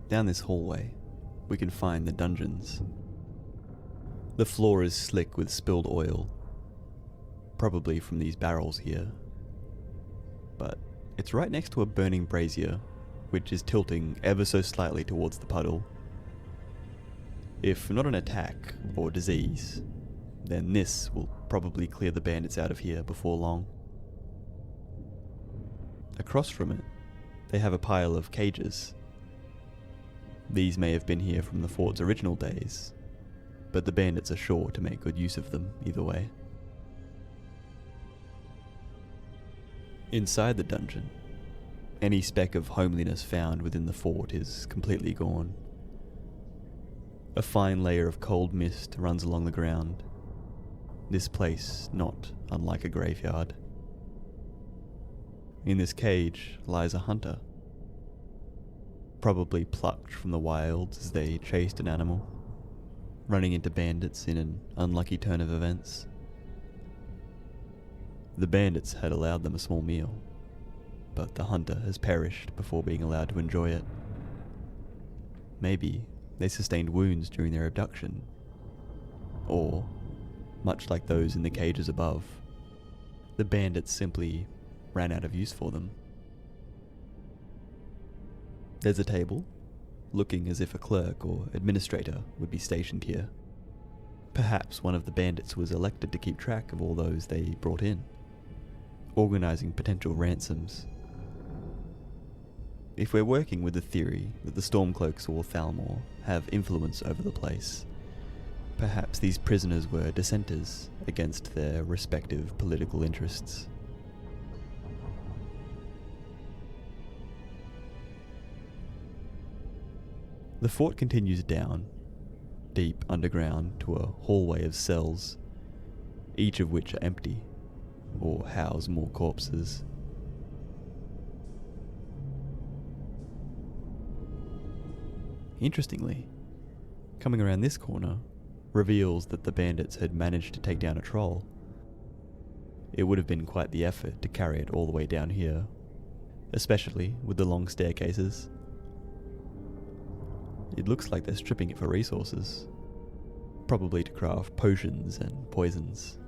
Speaker 3: Down this hallway, we can find the dungeons. The floor is slick with spilled oil, probably from these barrels here. But it's right next to a burning brazier, which is tilting ever so slightly towards the puddle. If not an attack or disease, then this will probably clear the bandits out of here before long. Across from it, they have a pile of cages. These may have been here from the fort's original days, but the bandits are sure to make good use of them either way. Inside the dungeon, any speck of homeliness found within the fort is completely gone. A fine layer of cold mist runs along the ground, this place not unlike a graveyard. In this cage lies a hunter, probably plucked from the wilds as they chased an animal, running into bandits in an unlucky turn of events. The bandits had allowed them a small meal, but the hunter has perished before being allowed to enjoy it. Maybe they sustained wounds during their abduction, or, much like those in the cages above, the bandits simply ran out of use for them. There's a table, looking as if a clerk or administrator would be stationed here. Perhaps one of the bandits was elected to keep track of all those they brought in, organising potential ransoms. If we're working with the theory that the Stormcloaks or Thalmor have influence over the place, perhaps these prisoners were dissenters against their respective political interests. The fort continues down, deep underground to a hallway of cells, each of which are empty, or house more corpses. Interestingly, coming around this corner reveals that the bandits had managed to take down a troll. It would have been quite the effort to carry it all the way down here, especially with the long staircases. It looks like they're stripping it for resources, probably to craft potions and poisons.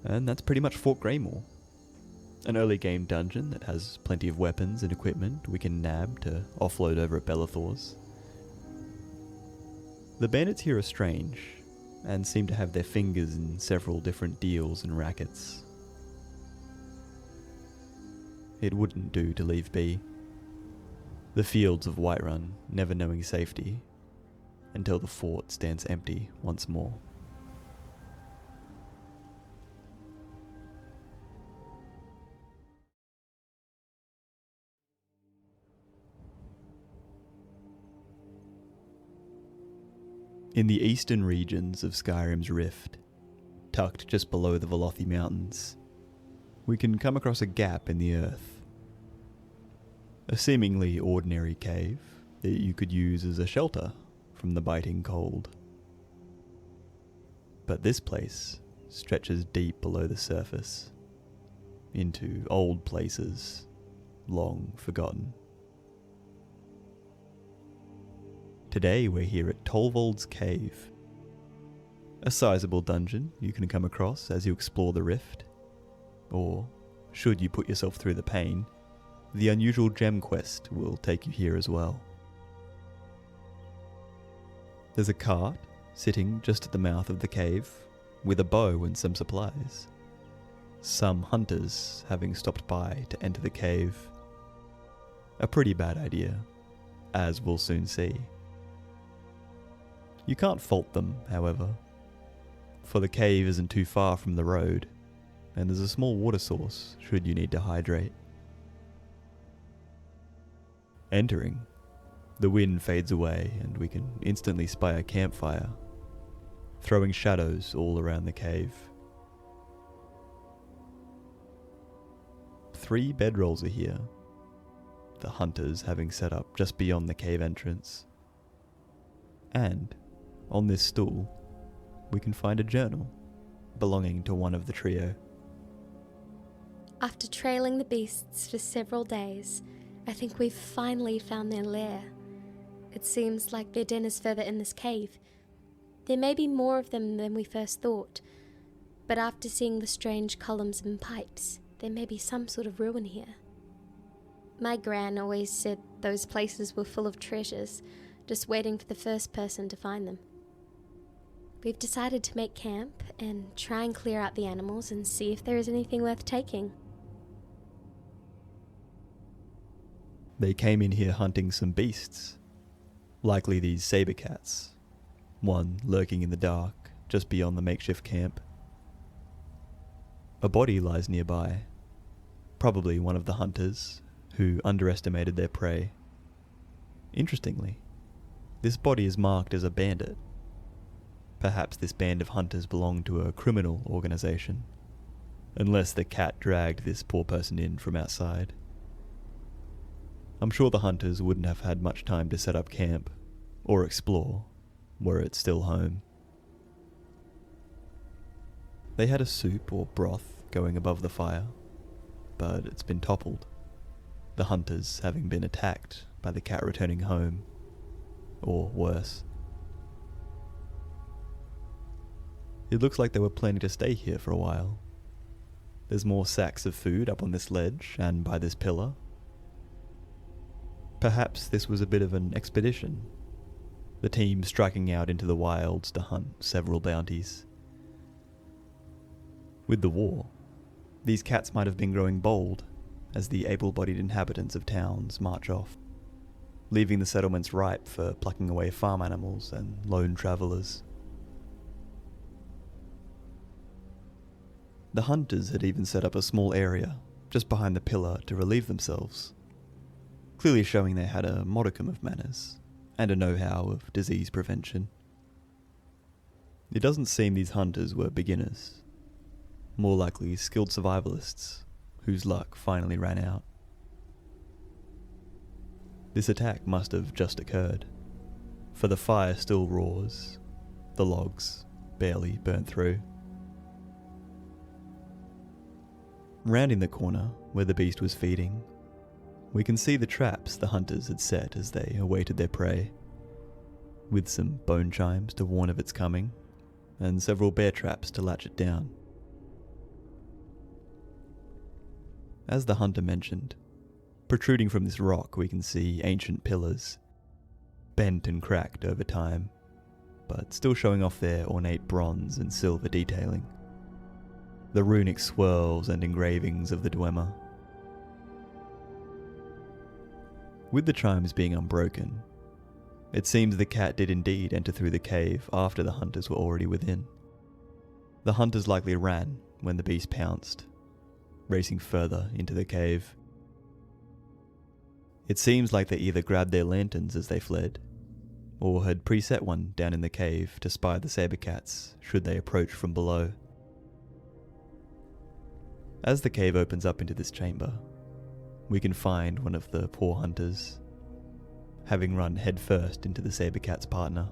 Speaker 3: And that's pretty much Fort Greymoor. An early game dungeon that has plenty of weapons and equipment we can nab to offload over at Bellathor's. The bandits here are strange, and seem to have their fingers in several different deals and rackets. It wouldn't do to leave be. The fields of Whiterun never knowing safety, until the fort stands empty once more. In the eastern regions of Skyrim's Rift, tucked just below the Velothi Mountains, we can come across a gap in the earth. A seemingly ordinary cave that you could use as a shelter from the biting cold. But this place stretches deep below the surface, into old places, long forgotten. Today we're here at Tolvald's Cave. A sizable dungeon you can come across as you explore the rift, or, should you put yourself through the pain, the unusual gem quest will take you here as well. There's a cart sitting just at the mouth of the cave, with a bow and some supplies. Some hunters having stopped by to enter the cave. A pretty bad idea, as we'll soon see. You can't fault them, however, for the cave isn't too far from the road, and there's a small water source should you need to hydrate. Entering, the wind fades away and we can instantly spy a campfire, throwing shadows all around the cave. 3 bedrolls are here, the hunters having set up just beyond the cave entrance. And, on this stool, we can find a journal belonging to one of the trio.
Speaker 4: After trailing the beasts for several days, I think we've finally found their lair. It seems like their den is further in this cave. There may be more of them than we first thought, but after seeing the strange columns and pipes, there may be some sort of ruin here. My gran always said those places were full of treasures, just waiting for the first person to find them. We've decided to make camp and try and clear out the animals and see if there is anything worth taking.
Speaker 3: They came in here hunting some beasts, likely these saber cats, one lurking in the dark just beyond the makeshift camp. A body lies nearby, probably one of the hunters who underestimated their prey. Interestingly, this body is marked as a bandit. Perhaps this band of hunters belonged to a criminal organization, unless the cat dragged this poor person in from outside. I'm sure the hunters wouldn't have had much time to set up camp, or explore, were it still home. They had a soup or broth going above the fire, but it's been toppled, the hunters having been attacked by the cat returning home, or worse. It looks like they were planning to stay here for a while. There's more sacks of food up on this ledge and by this pillar. Perhaps this was a bit of an expedition, the team striking out into the wilds to hunt several bounties. With the war, these cats might have been growing bold as the able-bodied inhabitants of towns march off, leaving the settlements ripe for plucking away farm animals and lone travellers. The hunters had even set up a small area just behind the pillar to relieve themselves, clearly showing they had a modicum of manners and a know-how of disease prevention. It doesn't seem these hunters were beginners, more likely skilled survivalists whose luck finally ran out. This attack must have just occurred, for the fire still roars, the logs barely burnt through. Rounding the corner where the beast was feeding, we can see the traps the hunters had set as they awaited their prey, with some bone chimes to warn of its coming, and several bear traps to latch it down. As the hunter mentioned, protruding from this rock we can see ancient pillars, bent and cracked over time, but still showing off their ornate bronze and silver detailing. The runic swirls and engravings of the Dwemer. With the chimes being unbroken, it seems the cat did indeed enter through the cave after the hunters were already within. The hunters likely ran when the beast pounced, racing further into the cave. It seems like they either grabbed their lanterns as they fled, or had preset one down in the cave to spy the saber cats should they approach from below. As the cave opens up into this chamber, we can find one of the poor hunters, having run headfirst into the saber cat's partner.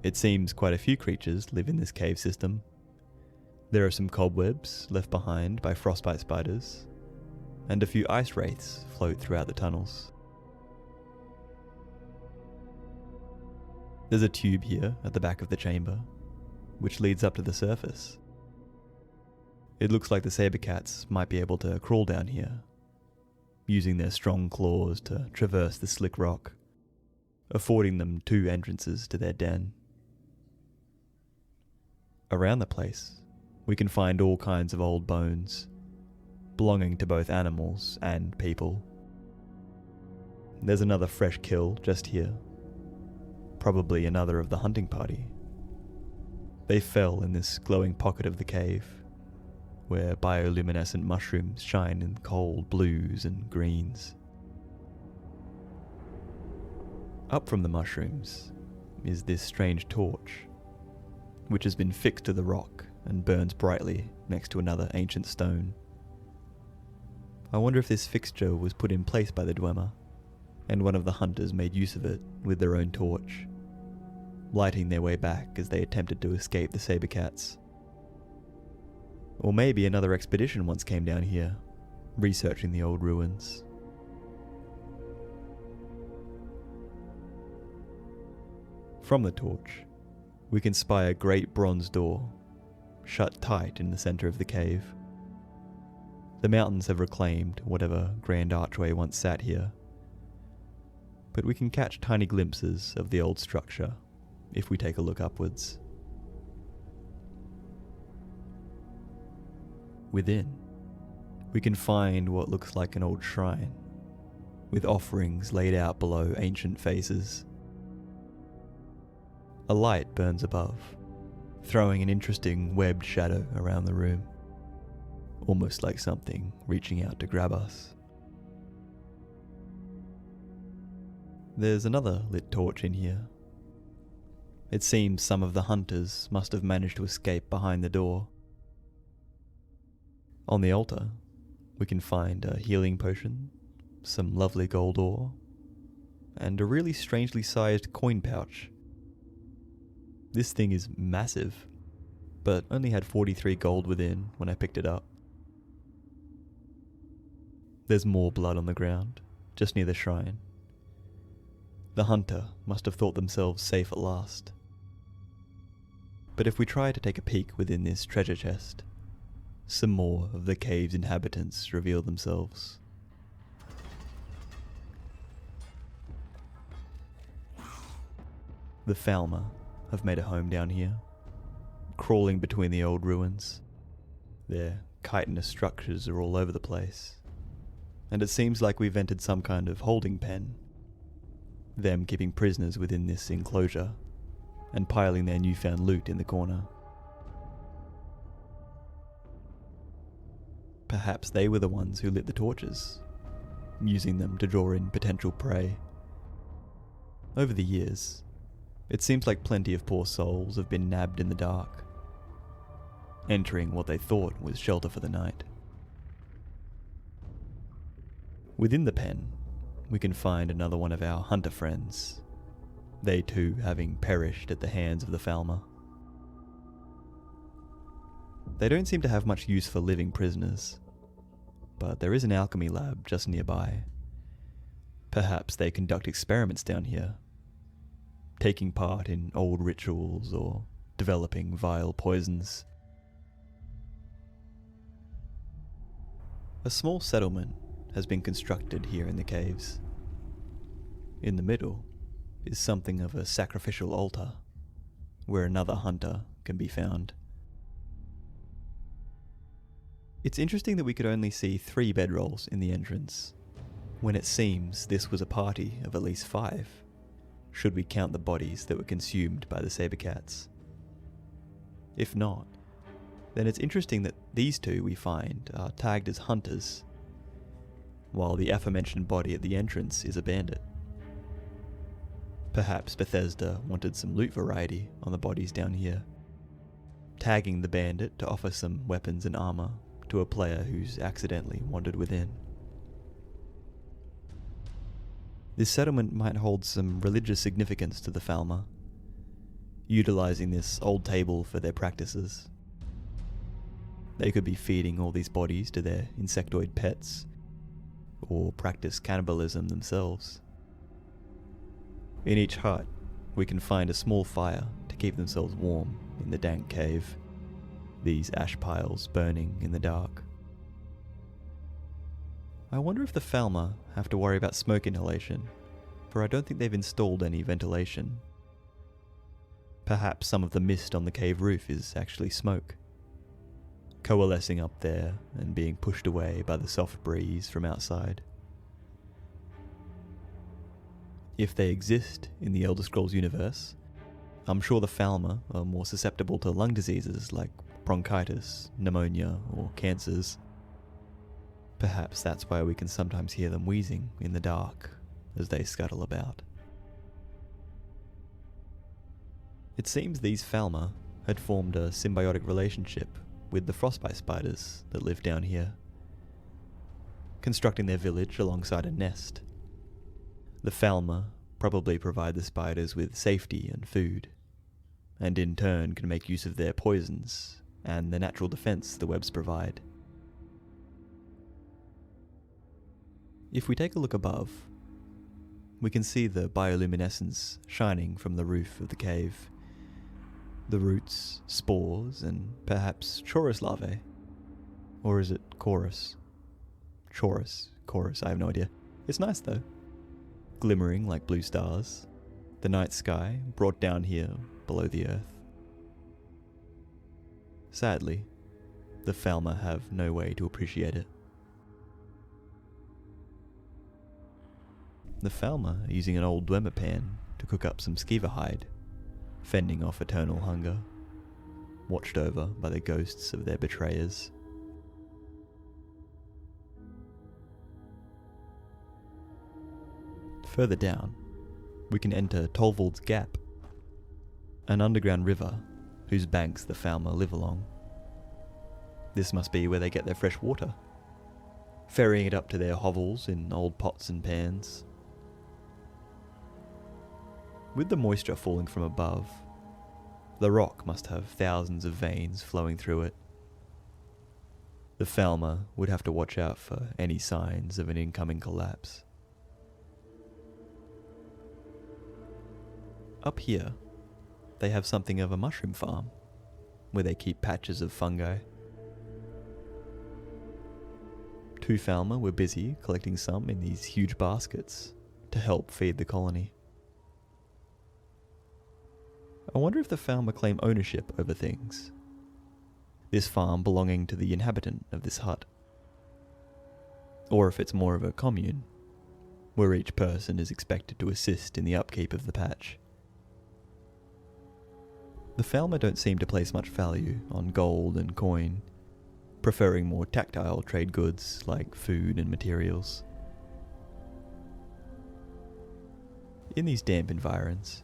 Speaker 3: It seems quite a few creatures live in this cave system. There are some cobwebs left behind by frostbite spiders, and a few ice wraiths float throughout the tunnels. There's a tube here at the back of the chamber, which leads up to the surface. It looks like the saber cats might be able to crawl down here, using their strong claws to traverse the slick rock, affording them 2 entrances to their den. Around the place, we can find all kinds of old bones, belonging to both animals and people. There's another fresh kill just here, probably another of the hunting party. They fell in this glowing pocket of the cave, where bioluminescent mushrooms shine in cold blues and greens. Up from the mushrooms is this strange torch, which has been fixed to the rock and burns brightly next to another ancient stone. I wonder if this fixture was put in place by the Dwemer, and one of the hunters made use of it with their own torch, lighting their way back as they attempted to escape the saber cats. Or maybe another expedition once came down here, researching the old ruins. From the torch, we can spy a great bronze door, shut tight in the center of the cave. The mountains have reclaimed whatever grand archway once sat here, but we can catch tiny glimpses of the old structure if we take a look upwards. Within, we can find what looks like an old shrine, with offerings laid out below ancient faces. A light burns above, throwing an interesting webbed shadow around the room, almost like something reaching out to grab us. There's another lit torch in here. It seems some of the hunters must have managed to escape behind the door. On the altar, we can find a healing potion, some lovely gold ore, and a really strangely sized coin pouch. This thing is massive, but only had 43 gold within when I picked it up. There's more blood on the ground, just near the shrine. The hunter must have thought themselves safe at last. But if we try to take a peek within this treasure chest, some more of the cave's inhabitants reveal themselves. The Falmer have made a home down here, crawling between the old ruins. Their chitinous structures are all over the place, and it seems like we've entered some kind of holding pen, them keeping prisoners within this enclosure and piling their newfound loot in the corner. Perhaps they were the ones who lit the torches, using them to draw in potential prey. Over the years, it seems like plenty of poor souls have been nabbed in the dark, entering what they thought was shelter for the night. Within the pen, we can find another one of our hunter friends, they too having perished at the hands of the Falmer. They don't seem to have much use for living prisoners, but there is an alchemy lab just nearby. Perhaps they conduct experiments down here, taking part in old rituals or developing vile poisons. A small settlement has been constructed here in the caves. In the middle is something of a sacrificial altar, where another hunter can be found. It's interesting that we could only see 3 bedrolls in the entrance, when it seems this was a party of at least 5, should we count the bodies that were consumed by the saber cats. If not, then it's interesting that these 2 we find are tagged as hunters, while the aforementioned body at the entrance is a bandit. Perhaps Bethesda wanted some loot variety on the bodies down here, tagging the bandit to offer some weapons and armor to a player who's accidentally wandered within. This settlement might hold some religious significance to the Falmer, utilizing this old table for their practices. They could be feeding all these bodies to their insectoid pets, or practice cannibalism themselves. In each hut, we can find a small fire to keep themselves warm in the dank cave, these ash piles burning in the dark. I wonder if the Falmer have to worry about smoke inhalation, for I don't think they've installed any ventilation. Perhaps some of the mist on the cave roof is actually smoke, coalescing up there and being pushed away by the soft breeze from outside. If they exist in the Elder Scrolls universe, I'm sure the Falmer are more susceptible to lung diseases like bronchitis, pneumonia, or cancers. Perhaps that's why we can sometimes hear them wheezing in the dark as they scuttle about. It seems these Falmer had formed a symbiotic relationship with the frostbite spiders that live down here, constructing their village alongside a nest. The Falmer probably provide the spiders with safety and food, and in turn can make use of their poisons and the natural defense the webs provide. If we take a look above, we can see the bioluminescence shining from the roof of the cave. The roots, spores, and perhaps chorus larvae. Or is it chorus? Chorus, I have no idea. It's nice though. Glimmering like blue stars, the night sky brought down here below the earth. Sadly, the Falmer have no way to appreciate it. The Falmer are using an old Dwemer pan to cook up some skeever hide, fending off eternal hunger, watched over by the ghosts of their betrayers. Further down, we can enter Tolvald's Gap, an underground river whose banks the Falmer live along. This must be where they get their fresh water, ferrying it up to their hovels in old pots and pans. With the moisture falling from above, the rock must have thousands of veins flowing through it. The Falmer would have to watch out for any signs of an incoming collapse. Up here, they have something of a mushroom farm, where they keep patches of fungi. Two Falmer were busy collecting some in these huge baskets to help feed the colony. I wonder if the Falmer claim ownership over things, this farm belonging to the inhabitant of this hut, or if it's more of a commune, where each person is expected to assist in the upkeep of the patch. The Falmer don't seem to place much value on gold and coin, preferring more tactile trade goods like food and materials. In these damp environs,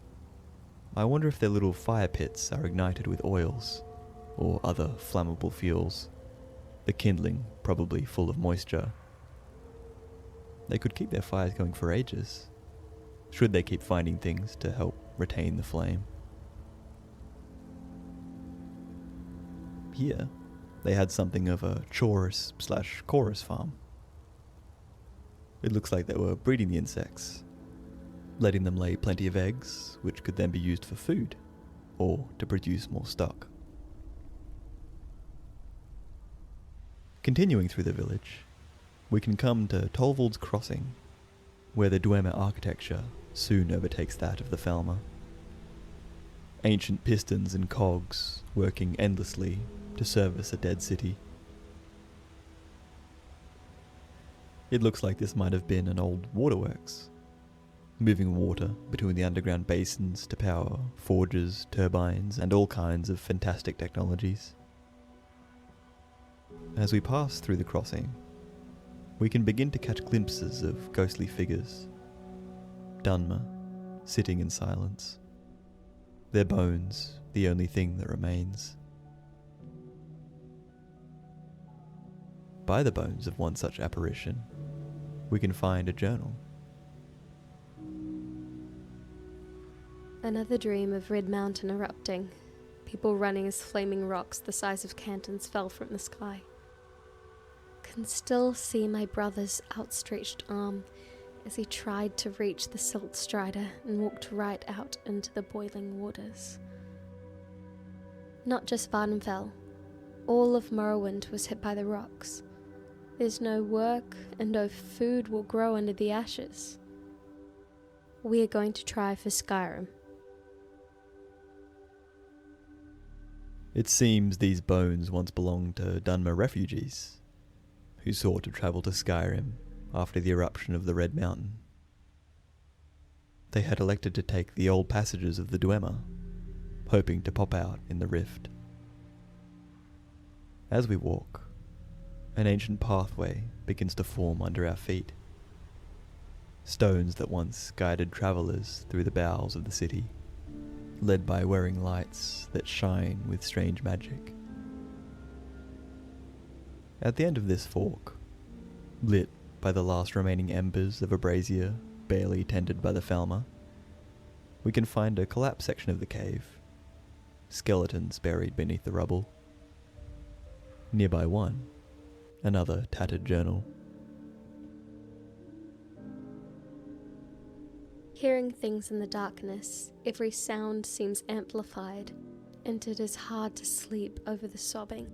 Speaker 3: I wonder if their little fire pits are ignited with oils or other flammable fuels, the kindling probably full of moisture. They could keep their fires going for ages, should they keep finding things to help retain the flame. Here, they had something of a chorus/chorus farm. It looks like they were breeding the insects, letting them lay plenty of eggs, which could then be used for food, or to produce more stock. Continuing through the village, we can come to Tolvald's Crossing, where the Dwemer architecture soon overtakes that of the Falmer. Ancient pistons and cogs working endlessly to service a dead city. It looks like this might have been an old waterworks, moving water between the underground basins to power forges, turbines, and all kinds of fantastic technologies. As we pass through the crossing, we can begin to catch glimpses of ghostly figures. Dunmer, sitting in silence. Their bones, the only thing that remains. By the bones of one such apparition, we can find a journal.
Speaker 4: Another dream of Red Mountain erupting. People running as flaming rocks the size of cantons fell from the sky. Can still see my brother's outstretched arm, as he tried to reach the silt strider and walked right out into the boiling waters. Not just Vardenfell, all of Morrowind was hit by the rocks. There's no work and no food will grow under the ashes. We are going to try for Skyrim.
Speaker 3: It seems these bones once belonged to Dunmer refugees, who sought to travel to Skyrim after the eruption of the Red Mountain. They had elected to take the old passages of the Dwemer, hoping to pop out in the rift. As we walk, an ancient pathway begins to form under our feet. Stones that once guided travellers through the bowels of the city, led by whirring lights that shine with strange magic. At the end of this fork, lit by the last remaining embers of a brazier barely tended by the Falmer, we can find a collapsed section of the cave, skeletons buried beneath the rubble. Nearby one, another tattered journal.
Speaker 4: Hearing things in the darkness, every sound seems amplified, and it is hard to sleep over the sobbing.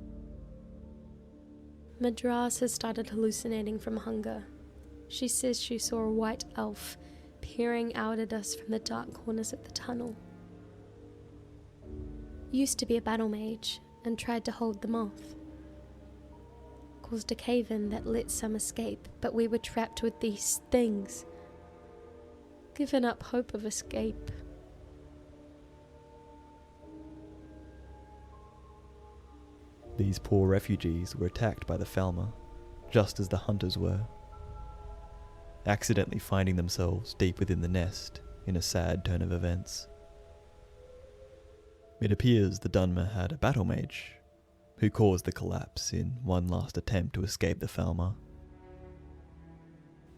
Speaker 4: Madras has started hallucinating from hunger. She says she saw a white elf peering out at us from the dark corners of the tunnel. Used to be a battle mage and tried to hold them off. Caused a cave-in that let some escape, but we were trapped with these things. Given up hope of escape.
Speaker 3: These poor refugees were attacked by the Falmer, just as the hunters were, accidentally finding themselves deep within the nest in a sad turn of events. It appears the Dunmer had a battle mage, who caused the collapse in one last attempt to escape the Falmer.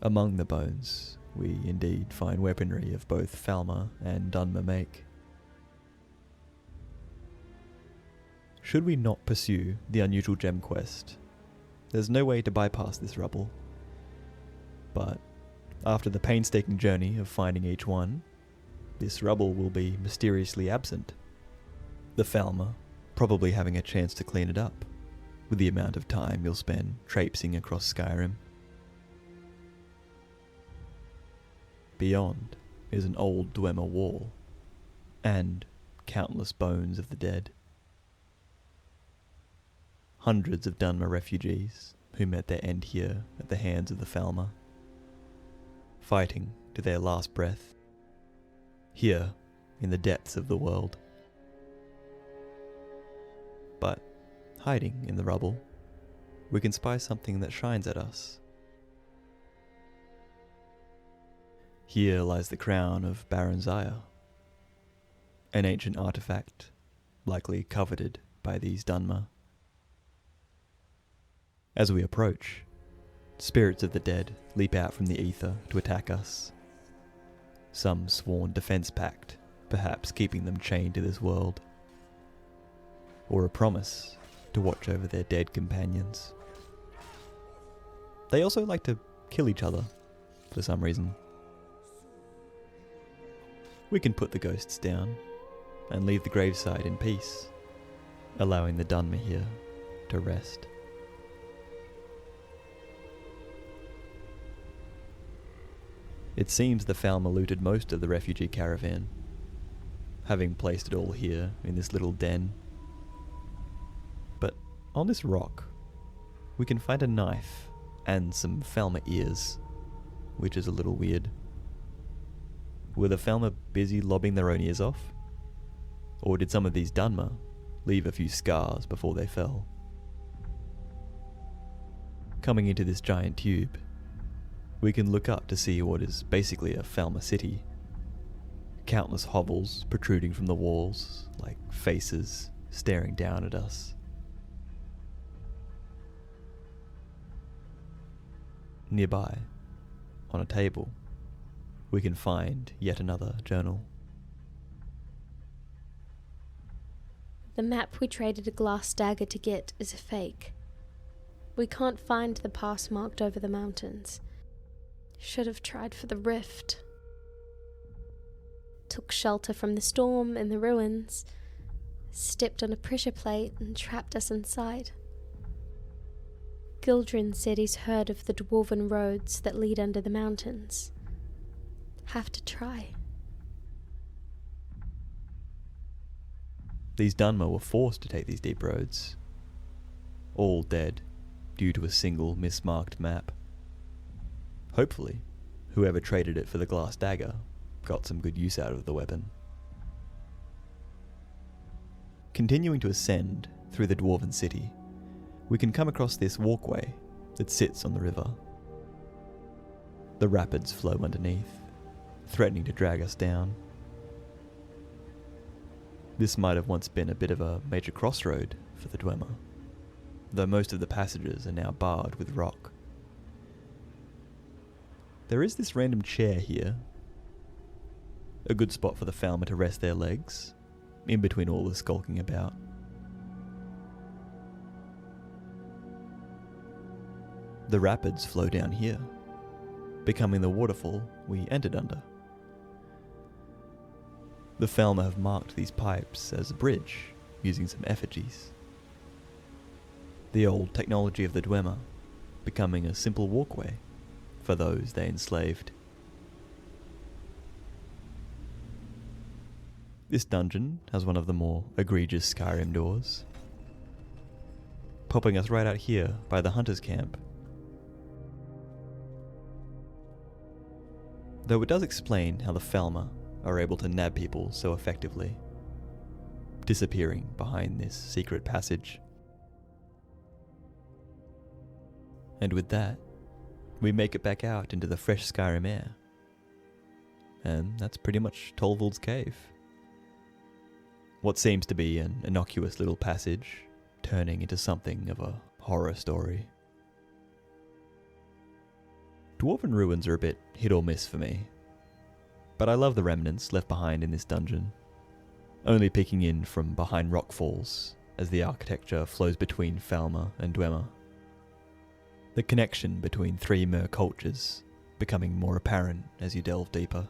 Speaker 3: Among the bones, we indeed find weaponry of both Falmer and Dunmer make. Should we not pursue the unusual gem quest? There's no way to bypass this rubble. But after the painstaking journey of finding each one, this rubble will be mysteriously absent. The Falmer probably having a chance to clean it up, with the amount of time you'll spend traipsing across Skyrim. Beyond is an old Dwemer wall, and countless bones of the dead. Hundreds of Dunmer refugees who met their end here at the hands of the Falmer, fighting to their last breath, here in the depths of the world. But hiding in the rubble, we can spy something that shines at us. Here lies the crown of Baron Zaya, an ancient artifact likely coveted by these Dunmer. As we approach, spirits of the dead leap out from the ether to attack us. Some sworn defense pact, perhaps keeping them chained to this world. Or a promise to watch over their dead companions. They also like to kill each other, for some reason. We can put the ghosts down and leave the graveside in peace, allowing the Dunmer here to rest. It seems the Falmer looted most of the refugee caravan, having placed it all here in this little den. But on this rock, we can find a knife and some Falmer ears, which is a little weird. Were the Falmer busy lobbing their own ears off? Or did some of these Dunmer leave a few scars before they fell? Coming into this giant tube, we can look up to see what is basically a Falmer city. Countless hovels protruding from the walls, like faces staring down at us. Nearby, on a table, we can find yet another journal.
Speaker 4: The map we traded a glass dagger to get is a fake. We can't find the pass marked over the mountains. Should have tried for the rift. Took shelter from the storm in the ruins, stepped on a pressure plate and trapped us inside. Gildren said he's heard of the dwarven roads that lead under the mountains. Have to try.
Speaker 3: These Dunmo were forced to take these deep roads. All dead, due to a single mismarked map. Hopefully, whoever traded it for the glass dagger got some good use out of the weapon. Continuing to ascend through the dwarven city, we can come across this walkway that sits on the river. The rapids flow underneath, threatening to drag us down. This might have once been a bit of a major crossroad for the Dwemer, though most of the passages are now barred with rock. There is this random chair here, a good spot for the Falmer to rest their legs, in between all the skulking about. The rapids flow down here, becoming the waterfall we entered under. The Falmer have marked these pipes as a bridge, using some effigies. The old technology of the Dwemer becoming a simple walkway for those they enslaved. This dungeon has one of the more egregious Skyrim doors, popping us right out here by the hunter's camp. Though it does explain how the Falmer are able to nab people so effectively, disappearing behind this secret passage. And with that, we make it back out into the fresh Skyrim air. And that's pretty much Tolvald's cave. What seems to be an innocuous little passage, turning into something of a horror story. Dwarven ruins are a bit hit or miss for me, but I love the remnants left behind in this dungeon, only peeking in from behind rockfalls as the architecture flows between Falmer and Dwemer. The connection between three mer cultures becoming more apparent as you delve deeper.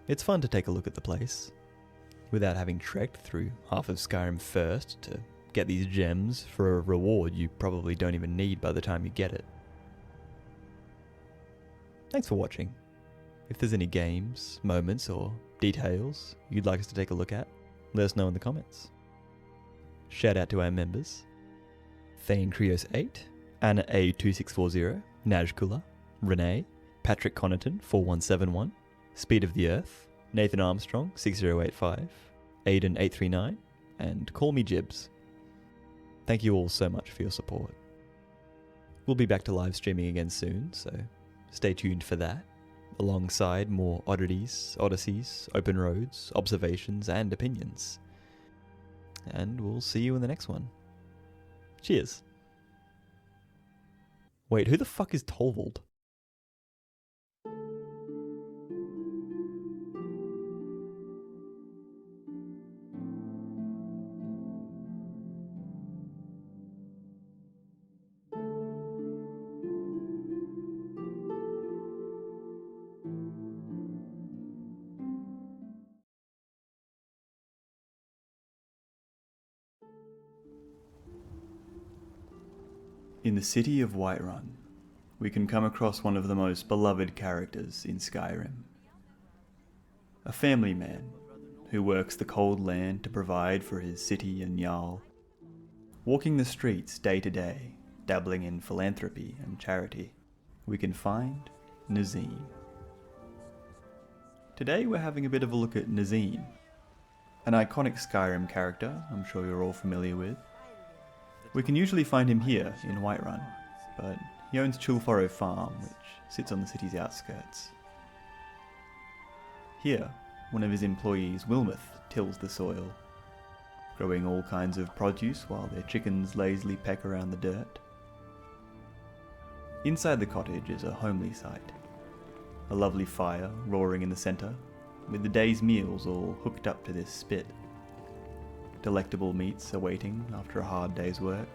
Speaker 3: It's fun to take a look at the place, without having trekked through half of Skyrim first to get these gems for a reward you probably don't even need by the time you get it. Thanks for watching. If there's any games, moments, or details you'd like us to take a look at, let us know in the comments. Shout out to our members: Thane Krios 8, Anna A2640, Najkula, Renee, Patrick Connaughton 4171, Speed of the Earth, Nathan Armstrong 6085, Aiden 839, and Call Me Jibs. Thank you all so much for your support. We'll be back to live streaming again soon, so stay tuned for that, alongside more oddities, odysseys, open roads, observations, and opinions. And we'll see you in the next one. Cheers. Wait, who the fuck is Tolvald?
Speaker 1: In the city of Whiterun, we can come across one of the most beloved characters in Skyrim. A family man who works the cold land to provide for his city and Jarl, walking the streets day to day, dabbling in philanthropy and charity, we can find Nazeem. Today we're having a bit of a look at Nazeem, an iconic Skyrim character I'm sure you're all familiar with. We can usually find him here in Whiterun, but he owns Chulfurrow Farm, which sits on the city's outskirts. Here, one of his employees, Wilmoth, tills the soil, growing all kinds of produce while their chickens lazily peck around the dirt. Inside the cottage is a homely sight. A lovely fire roaring in the centre, with the day's meals all hooked up to this spit. Delectable meats awaiting after a hard day's work.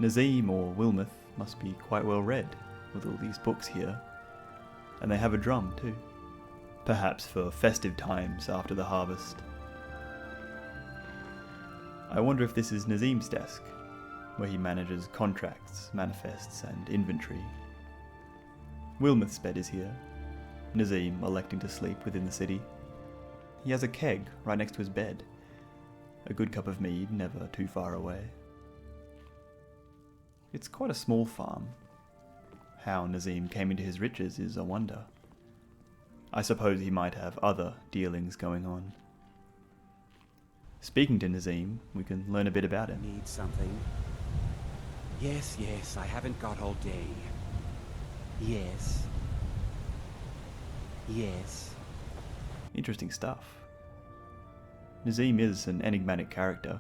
Speaker 1: Nazeem or Wilmoth must be quite well read, with all these books here. And they have a drum too. Perhaps for festive times after the harvest. I wonder if this is Nazeem's desk, where he manages contracts, manifests, and inventory. Wilmoth's bed is here, Nazeem electing to sleep within the city. He has a keg right next to his bed. A good cup of mead never too far away. It's quite a small farm. How Nazeem came into his riches is a wonder. I suppose he might have other dealings going on. Speaking to Nazeem, we can learn a bit about him.
Speaker 5: Need something? Yes, I haven't got all day. Yes.
Speaker 1: Interesting stuff. Nazeem is an enigmatic character.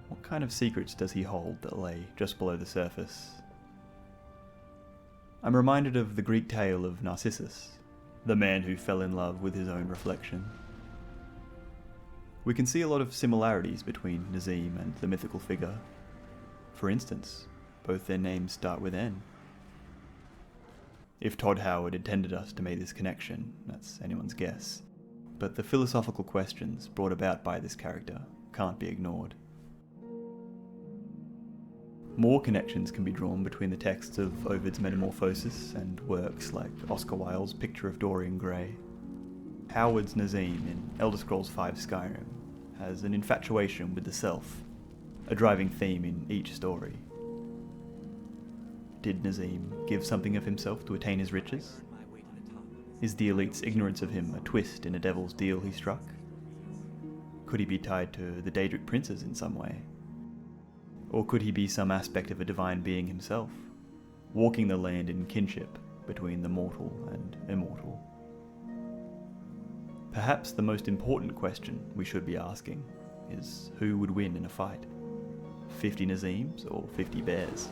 Speaker 1: What kind of secrets does he hold that lay just below the surface? I'm reminded of the Greek tale of Narcissus, the man who fell in love with his own reflection. We can see a lot of similarities between Nazeem and the mythical figure. For instance, both their names start with N. If Todd Howard intended us to make this connection, that's anyone's guess, but the philosophical questions brought about by this character can't be ignored. More connections can be drawn between the texts of Ovid's Metamorphosis and works like Oscar Wilde's Picture of Dorian Gray. Howard's Nazeem in Elder Scrolls V Skyrim has an infatuation with the self, a driving theme in each story. Did Nazeem give something of himself to attain his riches? Is the elite's ignorance of him a twist in a devil's deal he struck? Could he be tied to the Daedric princes in some way? Or could he be some aspect of a divine being himself, walking the land in kinship between the mortal and immortal? Perhaps the most important question we should be asking is who would win in a fight? 50 Nazeems or 50 bears?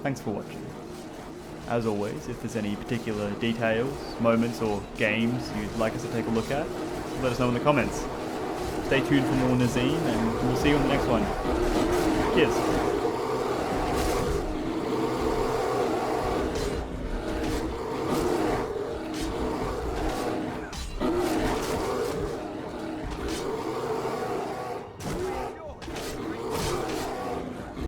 Speaker 1: Thanks for watching. As always, if there's any particular details, moments, or games you'd like us to take a look at, let us know in the comments. Stay tuned for more Nazeem, and we'll see you on the next one. Cheers!